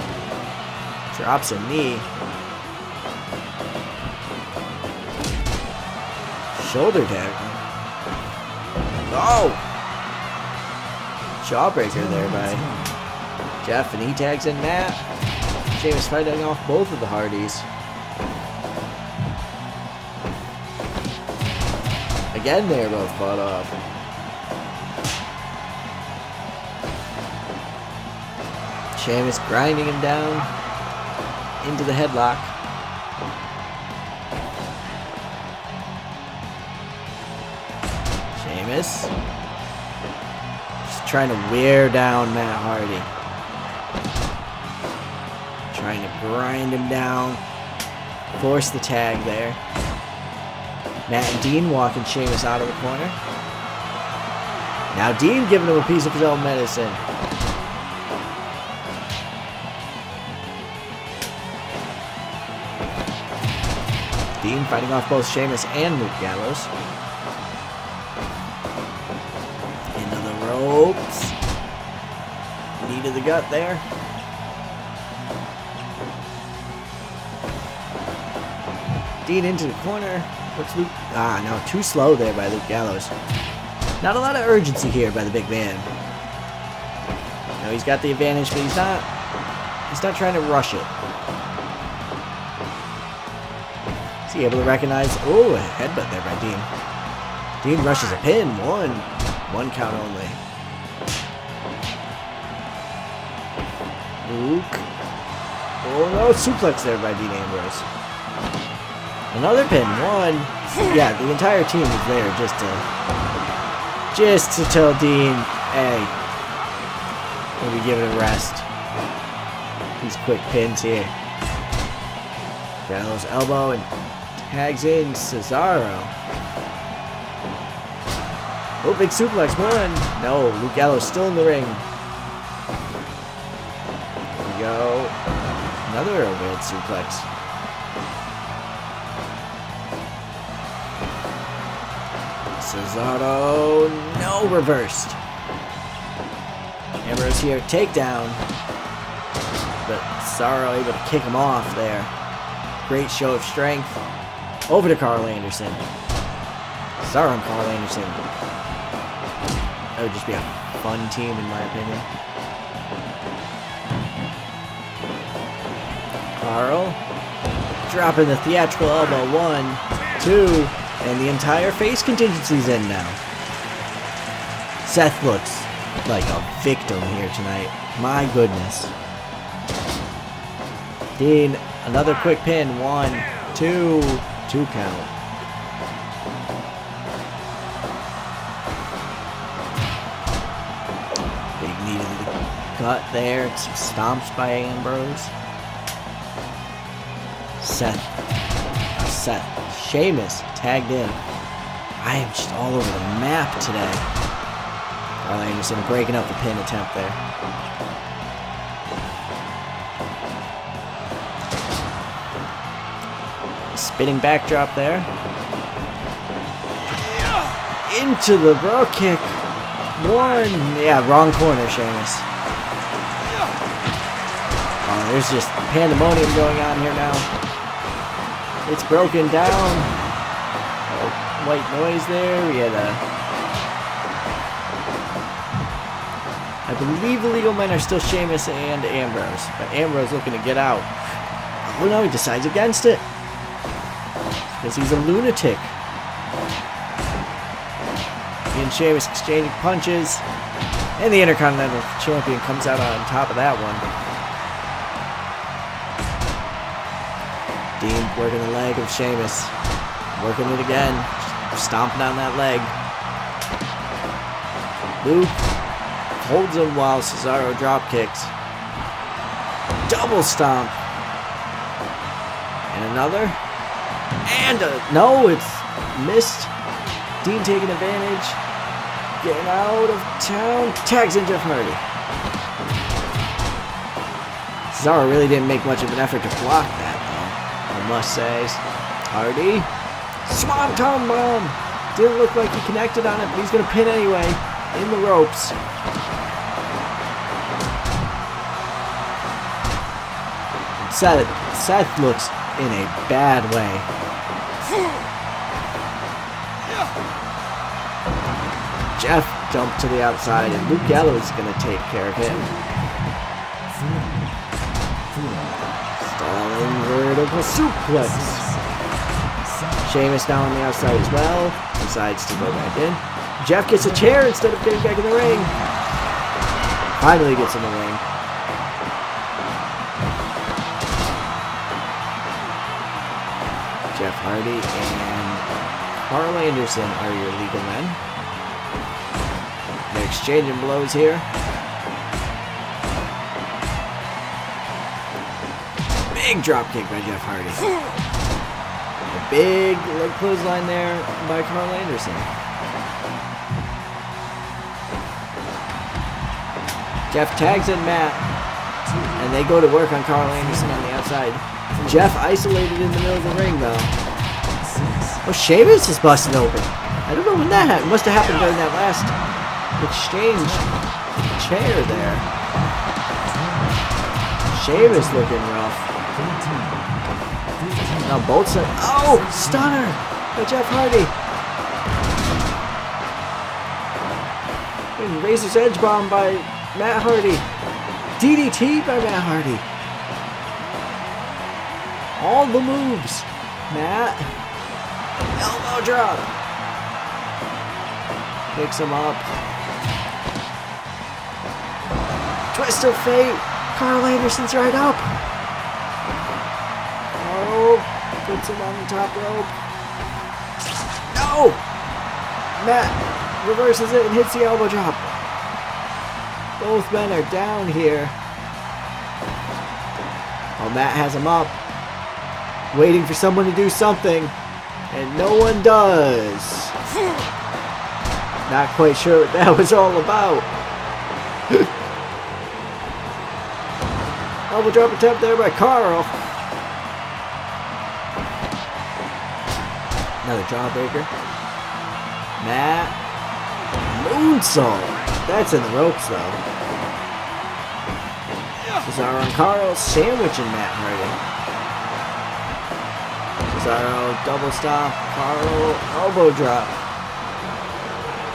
drops a knee. Shoulder tag. Oh! Jawbreaker there by Jeff, and he tags in Matt. Sheamus fighting off both of the Hardys. Again, they're both fought off. Sheamus grinding him down into the headlock. Sheamus just trying to wear down Matt Hardy. Trying to grind him down. Force the tag there. Matt and Dean walking Sheamus out of the corner. Now Dean giving him a piece of his own medicine. Dean fighting off both Sheamus and Luke Gallows. Into the ropes. Knee to the gut there. Dean into the corner. What's Luke? No, too slow there by Luke Gallows. Not a lot of urgency here by the big man. No, he's got the advantage, but he's not trying to rush it. Is he able to recognize? Oh, a headbutt there by Dean. Dean rushes a pin. One count only. Luke. Oh no, suplex there by Dean Ambrose. Another pin, 1. Yeah, the entire team is there just to tell Dean, hey, we'll be giving a rest. These quick pins here. Gallows elbow and tags in Cesaro. Oh, big suplex, 1. No, Luke Gallows still in the ring. There we go. Another overhead suplex. Cesaro, no, reversed. Ambrose here, takedown. But Cesaro able to kick him off there. Great show of strength. Over to Carl Anderson. Cesaro and Carl Anderson. That would just be a fun team in my opinion. Carl dropping the theatrical elbow. 1, 2. And the entire face contingency's in now. Seth looks like a victim here tonight. My goodness. Dean, another quick pin. 1, 2. 2 count. Big knee to the gut there. Some stomps by Ambrose. Seth. Sheamus tagged in. I am just all over the map today. Carl Anderson breaking up the pin attempt there. Spinning backdrop there. Into the bro kick. 1. Yeah, wrong corner, Sheamus. Oh, there's just pandemonium going on here now. It's broken down. White noise there. We had I believe the legal men are still Sheamus and Ambrose. But Ambrose looking to get out. Oh no, he decides against it. Because he's a lunatic. and Sheamus exchanging punches. And the Intercontinental Champion comes out on top of that one. Dean working the leg of Sheamus. Working it again. Stomping on that leg. Luke holds him while Cesaro drop kicks. Double stomp. And another. And no, it's missed. Dean taking advantage. Getting out of town. Tags in Jeff Hardy. Cesaro really didn't make much of an effort to block that, though, I must say. Hardy. Swanton bomb. Didn't look like he connected on it, but he's going to pin anyway. In the ropes. Seth looks in a bad way. Jeff jumped to the outside, and Luke Gallows is going to take care of him. Stalling vertical suplex. Sheamus now on the outside as well. Decides to go back in. Jeff gets a chair instead of getting back in the ring. Finally gets in the ring. Jeff Hardy and Carl Anderson are your legal men. They're exchanging blows here. Big drop kick by Jeff Hardy. A big leg clothesline there by Carl Anderson. Jeff tags in Matt, and they go to work on Carl Anderson on the outside. Jeff isolated in the middle of the ring, though. Oh, Sheamus is busting open. I don't know when that happened. It must have happened during that last exchange chair there. Sheamus looking rough. Now both sides. Oh, stunner by Jeff Hardy. And Razor's Edge bomb by Matt Hardy. DDT by Matt Hardy. All the moves. Matt. Elbow drop. Picks him up. Twist of fate. Carl Anderson's right up. Oh, puts him on the top rope. No! Matt reverses it and hits the elbow drop. Both men are down here. Oh, Matt has him up. Waiting for someone to do something. And no one does. Not quite sure what that was all about. Elbow drop attempt there by Carl. Another jawbreaker. Matt. Moonsault. That's in the ropes, though. Cesaro and Carl sandwiching Matt Hardy. Cesaro double stop. Carl elbow drop.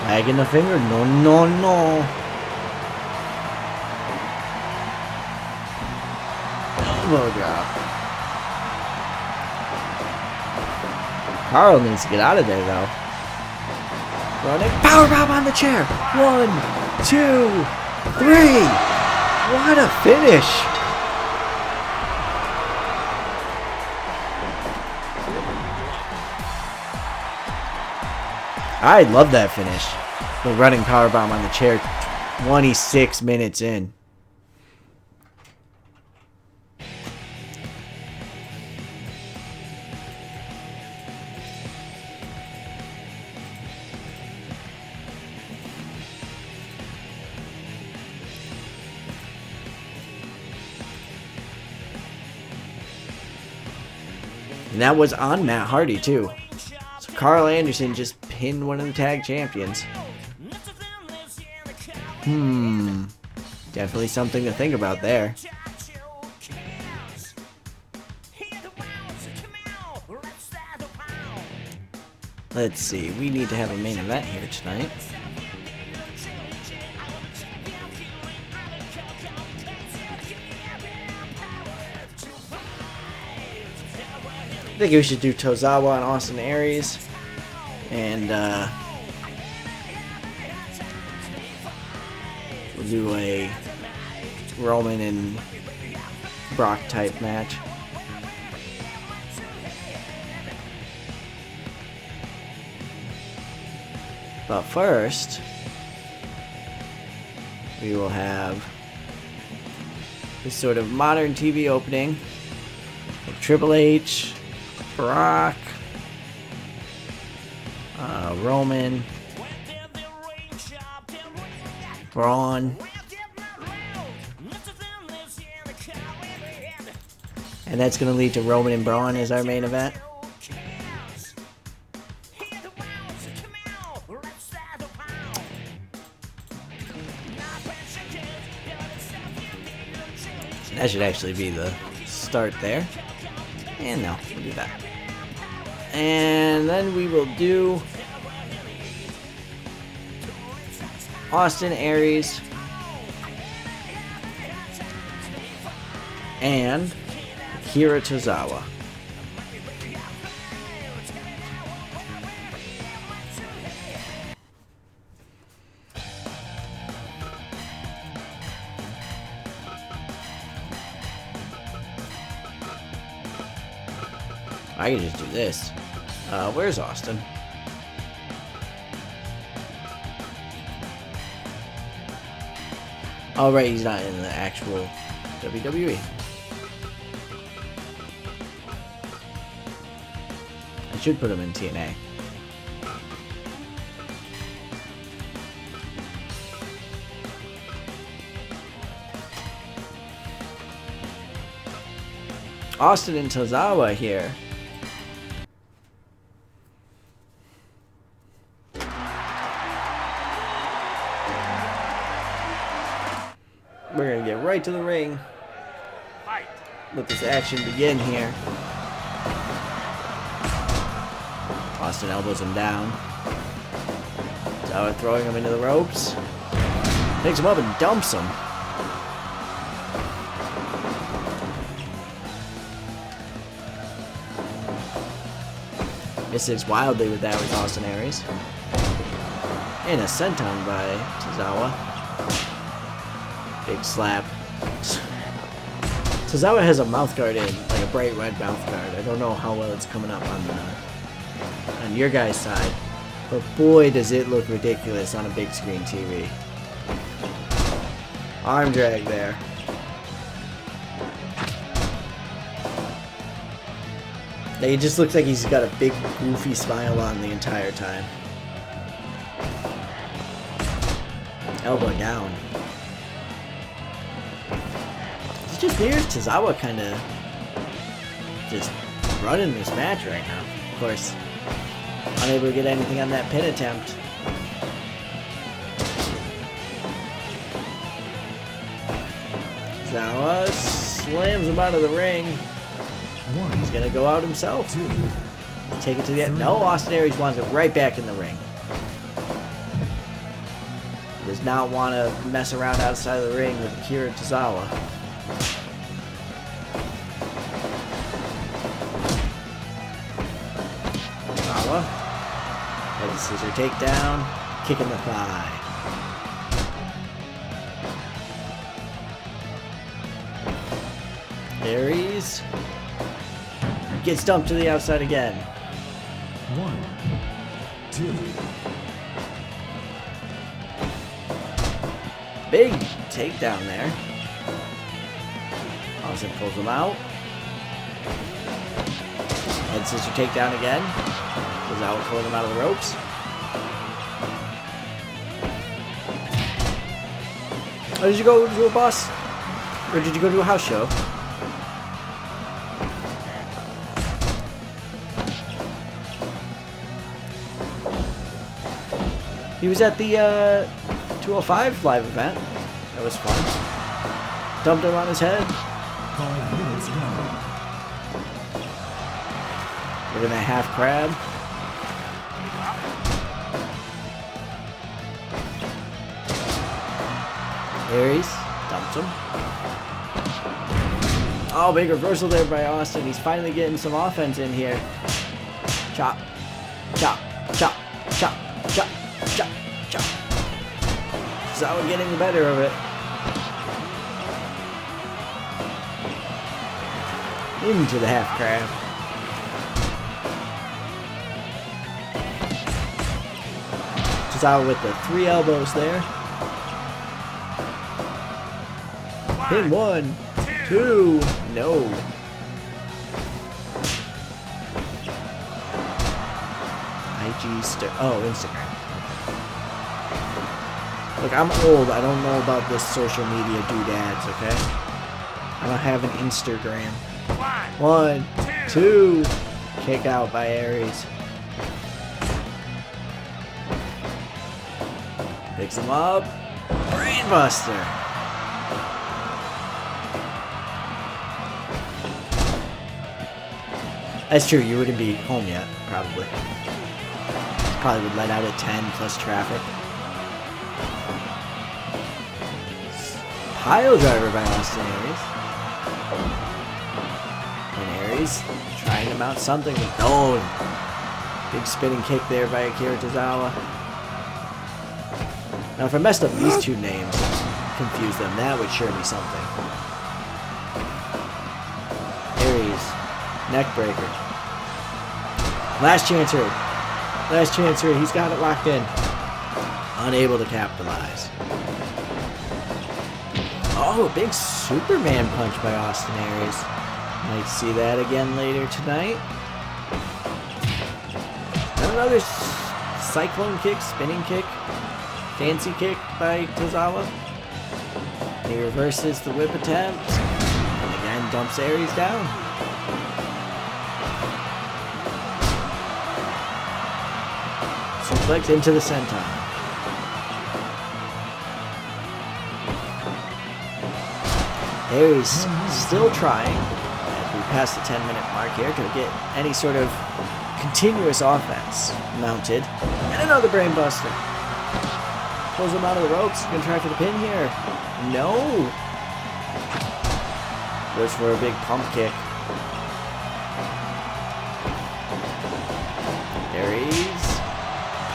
Wagging the finger. No, no, no. Elbow drop. Carl needs to get out of there, though. Running powerbomb on the chair. 1, 2, 3. What a finish! I love that finish. The running powerbomb on the chair. 26 minutes in. And that was on Matt Hardy, too. So Carl Anderson just pinned one of the tag champions. Definitely something to think about there. Let's see. We need to have a main event here tonight. I think we should do Tozawa and Austin Aries. And do a Roman and Brock type match. But first, we will have this sort of modern TV opening of Triple H, Brock, Roman, Braun, and that's going to lead to Roman and Braun as our main event. That should actually be the start there. And no, we'll do that. And then we will do Austin Aries and Akira Tozawa. I can just do this. Where's Austin? Oh, right, he's not in the actual WWE. I should put him in TNA. Austin and Tozawa here. We're gonna get right to the ring. Let this action begin here. Austin elbows him down. Tozawa throwing him into the ropes. Picks him up and dumps him. Misses wildly with that with Austin Aries. And a senton by Tozawa. Big slap. Tozawa has a mouth guard in, like a bright red mouth guard. I don't know how well it's coming up on your guys' side, but boy does it look ridiculous on a big screen TV. Arm drag there. Like, it just looks like he's got a big goofy smile on the entire time. Elbow down. It just appears Tozawa kind of just running this match right now. Of course, unable to get anything on that pin attempt. Tozawa slams him out of the ring. He's gonna go out himself. Take it to the end. No, Austin Aries wants it right back in the ring. He does not want to mess around outside of the ring with Akira Tozawa. Tozawa. Head scissor takedown. Kick in the thigh. Aries gets dumped to the outside again. 1, 2. Big takedown there. Austin pulls him out. Head scissor takedown again. Tozawa pulling him out of the ropes. Oh, did you go to a boss? Or did you go to a house show? He was at the 205 live event. That was fun. Dumped him on his head. 5 minutes gone. Look at that half crab. Aries dumps him. Oh, big reversal there by Austin. He's finally getting some offense in here. Chop, chop, chop, chop, chop, chop, chop. Tozawa getting the better of it. Into the half crab. Tozawa with the 3 elbows there. Pin 1, 2, no. Instagram. Look, I'm old. I don't know about this social media doodads, okay? I don't have an Instagram. 1, 2. Kick out by Aries. Picks him up. Brainbuster. That's true. You wouldn't be home yet, probably. Probably would let out at 10 plus traffic. Pile driver by Austin Aries. And Aries trying to mount something. Oh, big spinning kick there by Akira Tozawa. Now, if I messed up these two names, confuse them, that would sure be something. Aries, neck breaker. Last chance here. Last chance here. He's got it locked in. Unable to capitalize. Oh, a big Superman punch by Austin Aries. Might see that again later tonight. And another cyclone kick, spinning kick, fancy kick by Tozawa. He reverses the whip attempt. And again dumps Aries down. Suplex into the senton. Aries still trying, as we pass the 10-minute mark here, to get any sort of continuous offense mounted. And another brainbuster. Pulls him out of the ropes. Gonna try for the pin here. No. Goes for a big pump kick. Aries.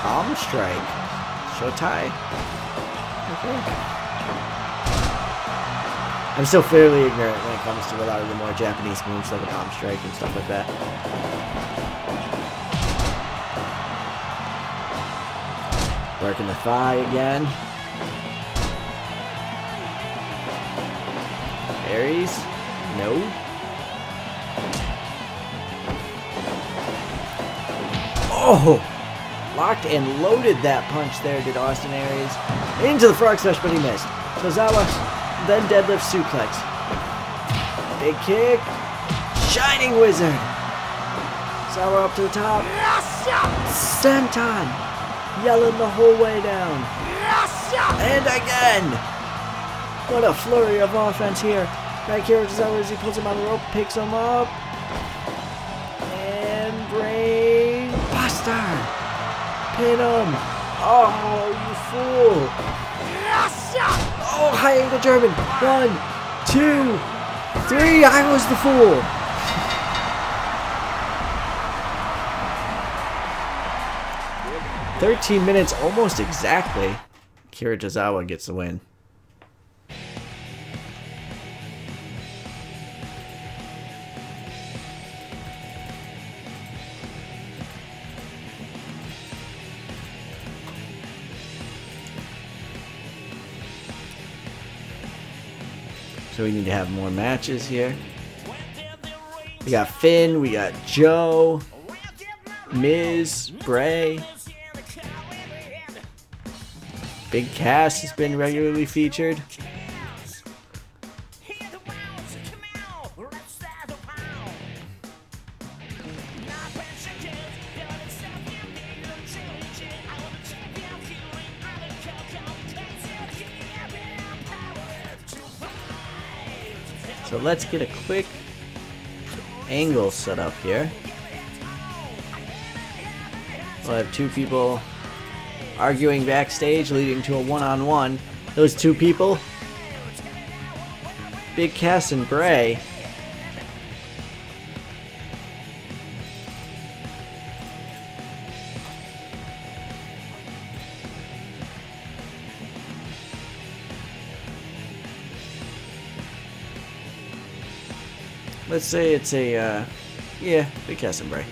Palm strike. Shotai. Okay. I'm still fairly ignorant when it comes to a lot of the more Japanese moves like a palm strike and stuff like that. Working the thigh again. Aries. No. Oh! Locked and loaded that punch there, did Austin Aries. Into the frog smash, but he missed. Tozawa. Then deadlift suplex. Big kick. Shining Wizard. Tozawa up to the top. Senton. Yelling the whole way down. And again. What a flurry of offense here. Back here with Tozawa as he pulls him on the rope. Picks him up. And brain buster. Pin him. Oh, you fool. Oh, high angle German. 1, 2, 3. I was the fool. "13 minutes almost exactly." Akira Tozawa gets the win. So we need to have more matches here. We got Finn, we got Joe, Miz, Bray. Big Cass has been regularly featured. So let's get a quick angle set up here. We'll have two people arguing backstage, leading to a one-on-one. Those two people, Big Cass and Bray. let's say it's a, yeah, big cast and bray.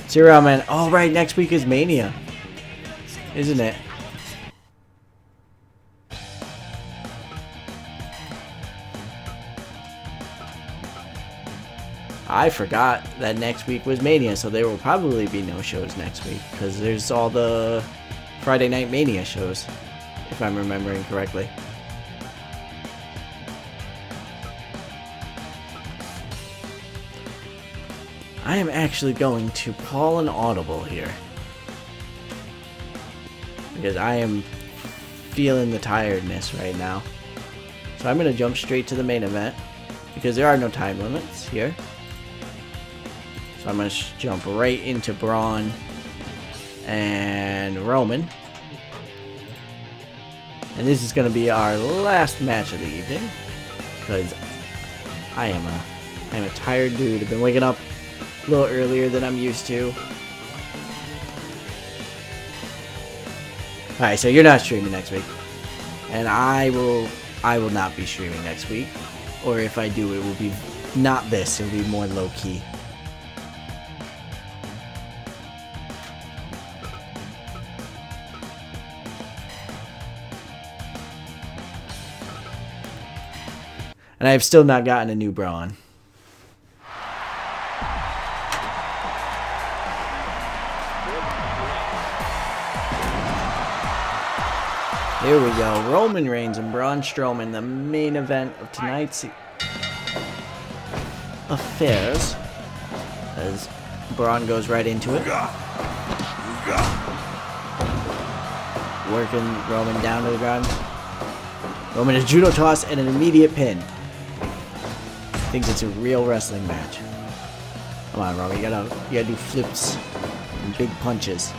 Zero Man. Oh, right, next week is Mania. Isn't it? I forgot that next week was Mania, so there will probably be no shows next week because there's all the Friday Night Mania shows, if I'm remembering correctly. I am actually going to call an audible here because I am feeling the tiredness right now. So I'm going to jump straight to the main event because there are no time limits here. So I'm going to jump right into Braun and Roman. And this is going to be our last match of the evening because I am a tired dude. I've been waking up a little earlier than I'm used to. Alright, so you're not streaming next week. And I will not be streaming next week. Or if I do, it will be not this, it will be more low-key. And I have still not gotten a new Braun. Here we go. Roman Reigns and Braun Strowman, the main event of tonight's affairs. As Braun goes right into it. Working Roman down to the ground. Roman a judo toss and an immediate pin. Thinks it's a real wrestling match. Come on, Roman, you gotta do flips and big punches.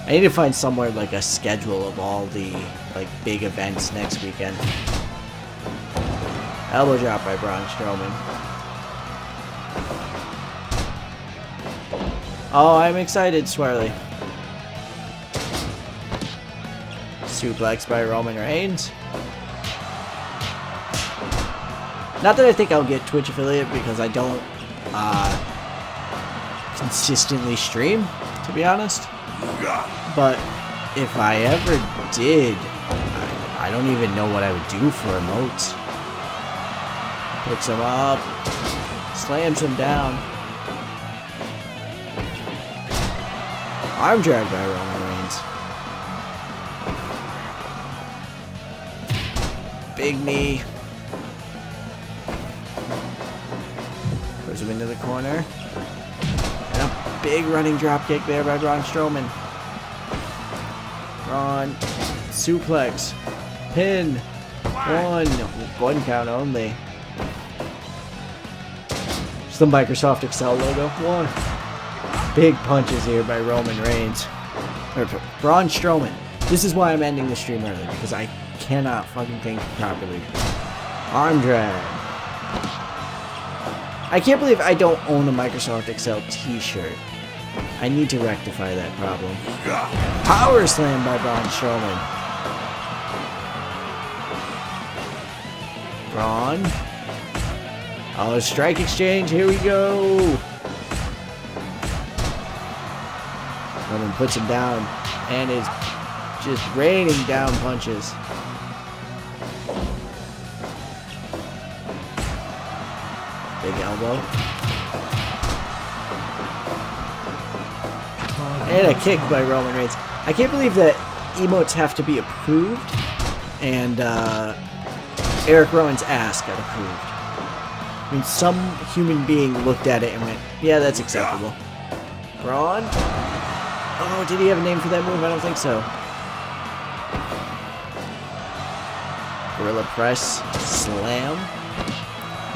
I need to find somewhere like a schedule of all the like big events next weekend. Elbow drop by Braun Strowman. Oh, I'm excited, Swirly. Suplex by Roman Reigns. Not that I think I'll get Twitch affiliate because I don't consistently stream, to be honest. But if I ever did, I don't even know what I would do for emotes. Picks him up, slams him down. Arm drag by Roman Reigns. Big knee. Puts him into the corner. And a big running drop kick there by Braun Strowman. Braun. Suplex. Pin. One count only. Just the Microsoft Excel logo. One. Big punches here by Roman Reigns. Or Braun Strowman. This is why I'm ending the stream early, because I cannot fucking think properly. Arm drag. I can't believe I don't own a Microsoft Excel t-shirt. I need to rectify that problem. Power slam by Braun Strowman. Braun. Oh, strike exchange. Here we go. Roman puts him down and is just raining down punches. Big elbow. And a kick by Roman Reigns. I can't believe that emotes have to be approved. And Eric Rowan's ass got approved. I mean, some human being looked at it and went, yeah, that's acceptable. Braun? Oh, did he have a name for that move? I don't think so. Gorilla press, slam,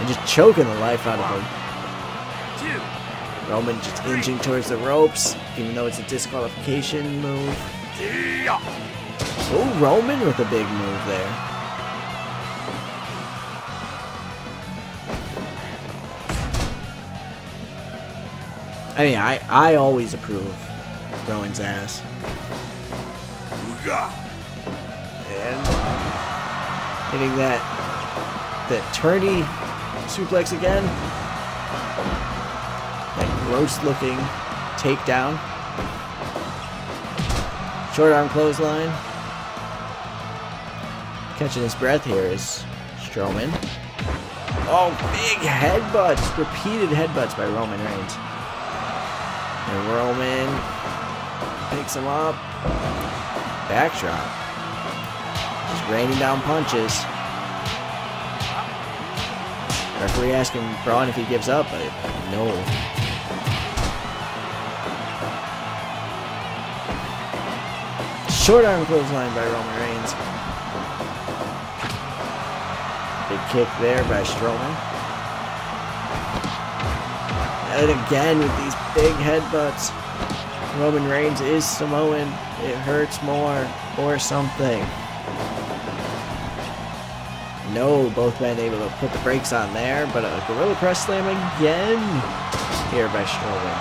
and just choking the life out of him. Roman just inching towards the ropes, even though it's a disqualification move. Oh, Roman with a big move there. I mean, I always approve Roman's ass. And hitting that turny suplex again. That gross looking takedown. Short arm clothesline. Catching his breath here is Strowman. Oh, big headbutts. Repeated headbutts by Roman Reigns. And Roman picks him up. Backdrop. Just raining down punches. Referee asking Braun if he gives up, but no. Short arm clothesline by Roman Reigns. Big kick there by Strowman. And again with these big headbutts. Roman Reigns is Samoan. It hurts more or something. No, both men able to put the brakes on there, but a gorilla press slam again here by Strowman.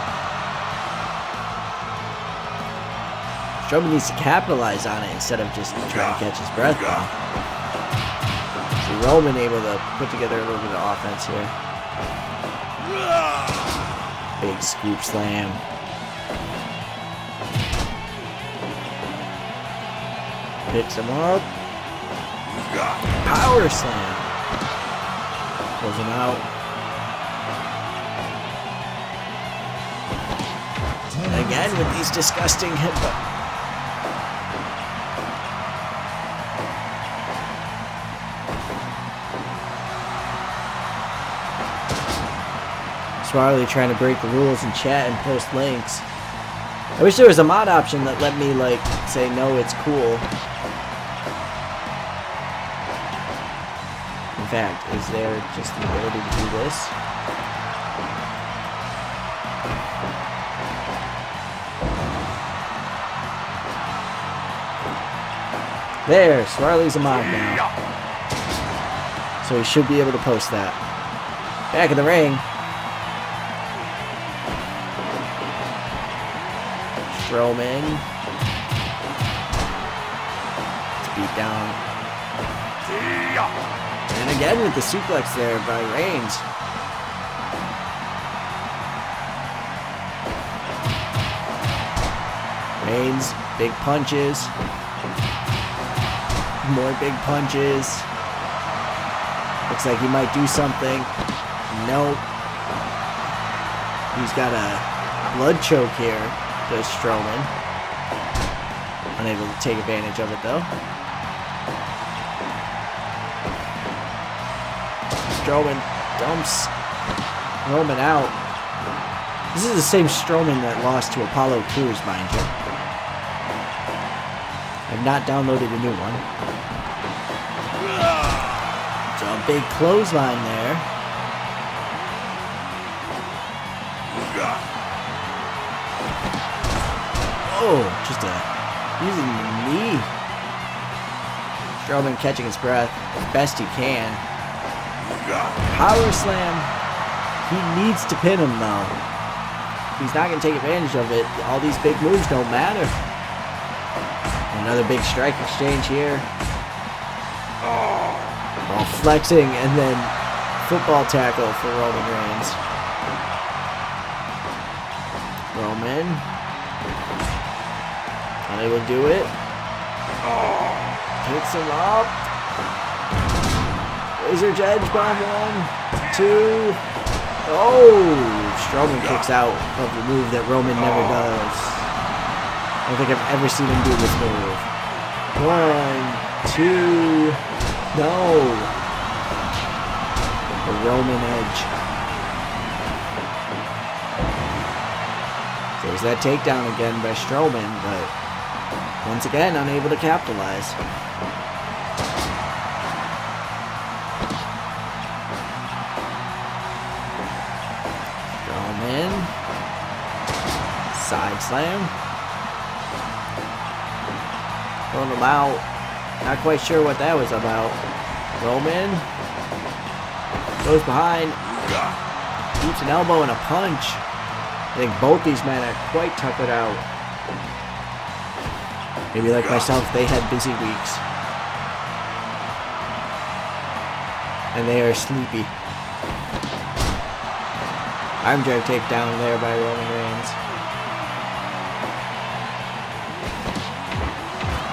Strowman needs to capitalize on it instead of just trying to catch his breath now. So Roman able to put together a little bit of offense here. Big scoop slam. Picks him up. Power slam. Pulls him out. And again with these disgusting headbutts. Smartly trying to break the rules in chat and post links. I wish there was a mod option that let me, like, say, no, it's cool. In fact, is there just the ability to do this? There, Swarley's a mod now. So he should be able to post that. Back in the ring. Strowman. It's beat down. And again with the suplex there by Reigns. Reigns, big punches. More big punches. Looks like he might do something. Nope. He's got a blood choke here. Does Strowman. Unable to take advantage of it though. Strowman dumps Roman out. This is the same Strowman that lost to Apollo Crews, mind you. I've not downloaded a new one. So a big clothesline there. Oh, just using the knee. Strowman catching his breath as best he can. Power slam. He needs to pin him though. He's not going to take advantage of it. All these big moves don't matter. Another big strike exchange here. While flexing and then football tackle for Roman Reigns. Roman. Unable to do it. Hits him up. Razor's Edge bomb. 1, 2. Oh! Strowman kicks out of the move that Roman never does. I don't think I've ever seen him do this move. 1, 2. No! The Roman Edge. There's that takedown again by Strowman, but once again, unable to capitalize. Strowman. Side slam. Throwing him out. Not quite sure what that was about. Roman goes behind. Keeps an elbow and a punch. I think both these men are quite tuckered out. Maybe like myself, they had busy weeks. And they are sleepy. Arm drag takedown there by Roman Reigns.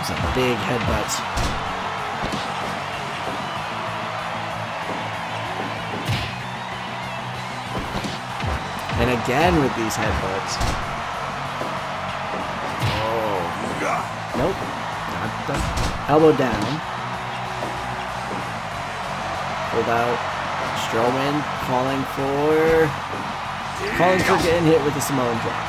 Some big headbutts. And again with these headbutts. Oh. Nope. Not the elbow down. Pulled out. Strowman calling for getting hit with the Samoan drop.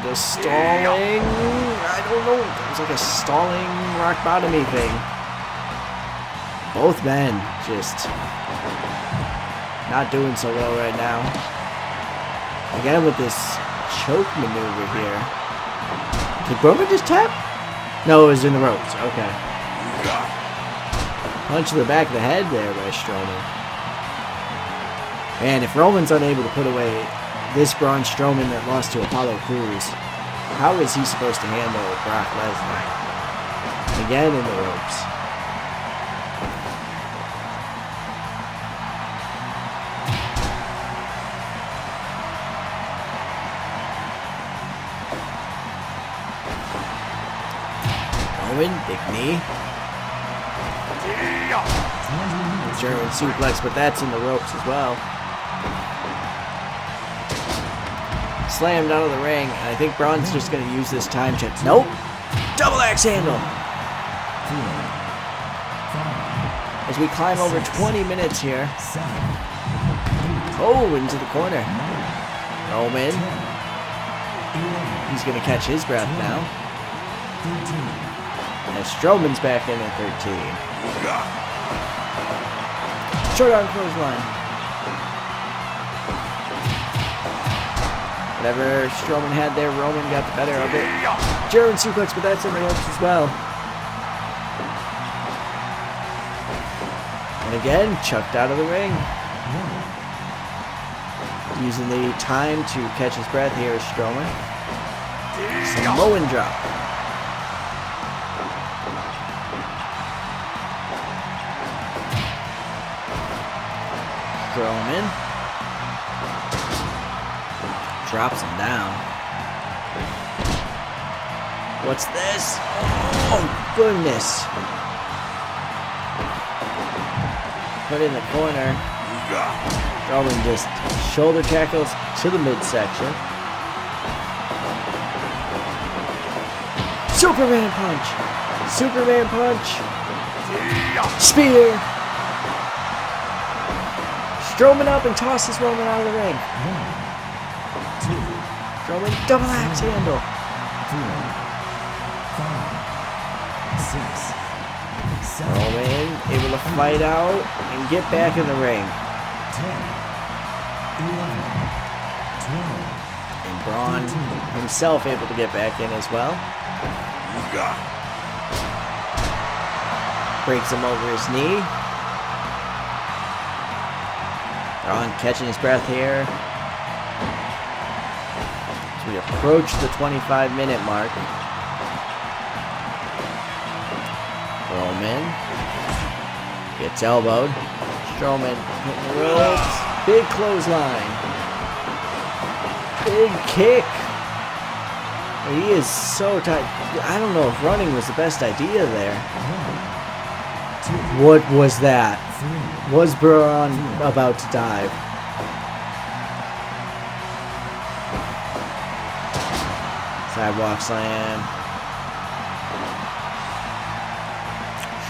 The stalling. I don't know. It was like a stalling rock bottomy thing. Both men just not doing so well right now. Again with this choke maneuver here. Did Roman just tap? No, it was in the ropes. Okay. Punch to the back of the head there by Strowman. And if Roman's unable to put away this Braun Strowman that lost to Apollo Crews, how is he supposed to handle Brock Lesnar? Again in the ropes. Big knee. German suplex, but that's in the ropes as well. Slammed out of the ring, and I think Braun's just going to use this time to... Nope! Double axe handle! As we climb over 20 minutes here. Oh, into the corner. Roman. He's going to catch his breath now. And Strowman's back in at 13. Short arm clothesline. Whatever Strowman had there, Roman got the better of it. German suplex, but that's in the ropes as well. And again, chucked out of the ring. Using the time to catch his breath here is Strowman. Samoan drop. Roman drops him down. What's this? Oh, goodness. Put in the corner. Roman just shoulder tackles to the midsection. Superman punch. Superman punch. Spear. Strowman up and tosses Roman out of the ring. 1, 2, Strowman double axe handle. 4, 5, 6, 7. Roman able to fight out and get back in the ring. 10, 11, 12. And Braun himself able to get back in as well. Breaks him over his knee. Braun catching his breath here. As we approach the 25-minute mark. Roman gets elbowed. Strowman hitting the ropes. Big clothesline. Big kick. He is so tight. I don't know if running was the best idea there. What was that? Was Braun about to dive? Sidewalk slam.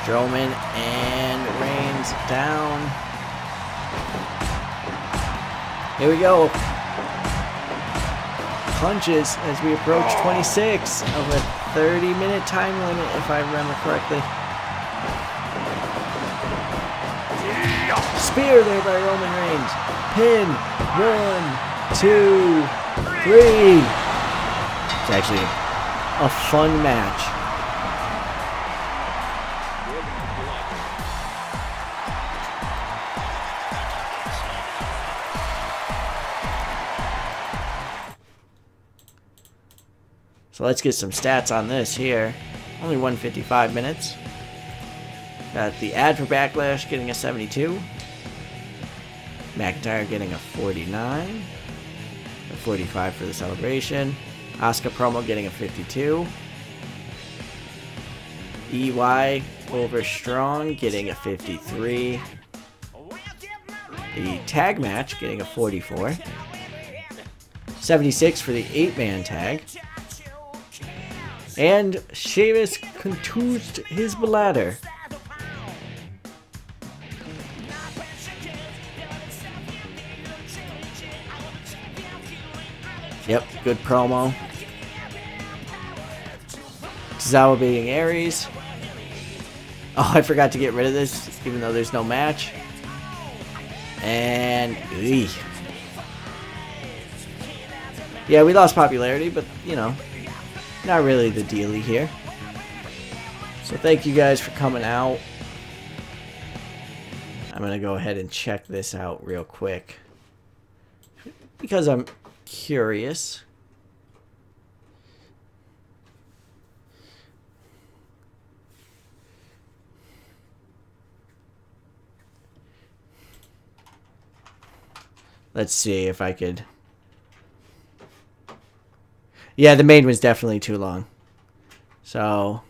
Strowman and Reigns down. Here we go. Punches as we approach 26 of a 30-minute time limit, if I remember correctly. spear there by Roman Reigns. Pin. 1, 2, 3. It's actually a fun match. So let's get some stats on this here. Only 155 minutes. Got the ad for Backlash getting a 72. McIntyre getting a 49. A 45 for the celebration. Asuka promo getting a 52. EY over Strong getting a 53. The tag match getting a 44. 76 for the 8-man tag. And Sheamus contused his bladder. Yep, good promo. Tozawa beating Aries. Oh, I forgot to get rid of this, even though there's no match. And yeah, we lost popularity, but you know, not really the dealie here. So thank you guys for coming out. I'm gonna go ahead and check this out real quick because I'm curious. Let's see if I could. Yeah, the main was definitely too long. So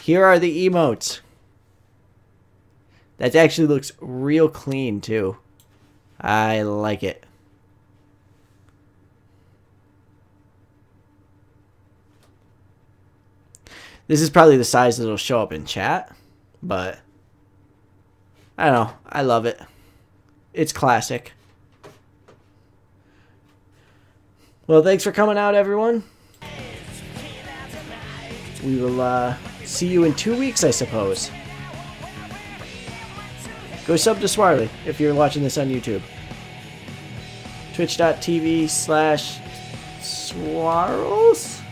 here are the emotes. That actually looks real clean too. I like it. This is probably the size that'll show up in chat, but I don't know. I love it. It's classic. Well, thanks for coming out, everyone. We will see you in 2 weeks, I suppose. Go sub to Swarley if you're watching this on YouTube. Twitch.tv/Swarles?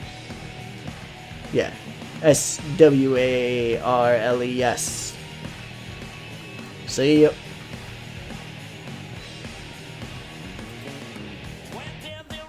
Yeah. SWARLES. See you.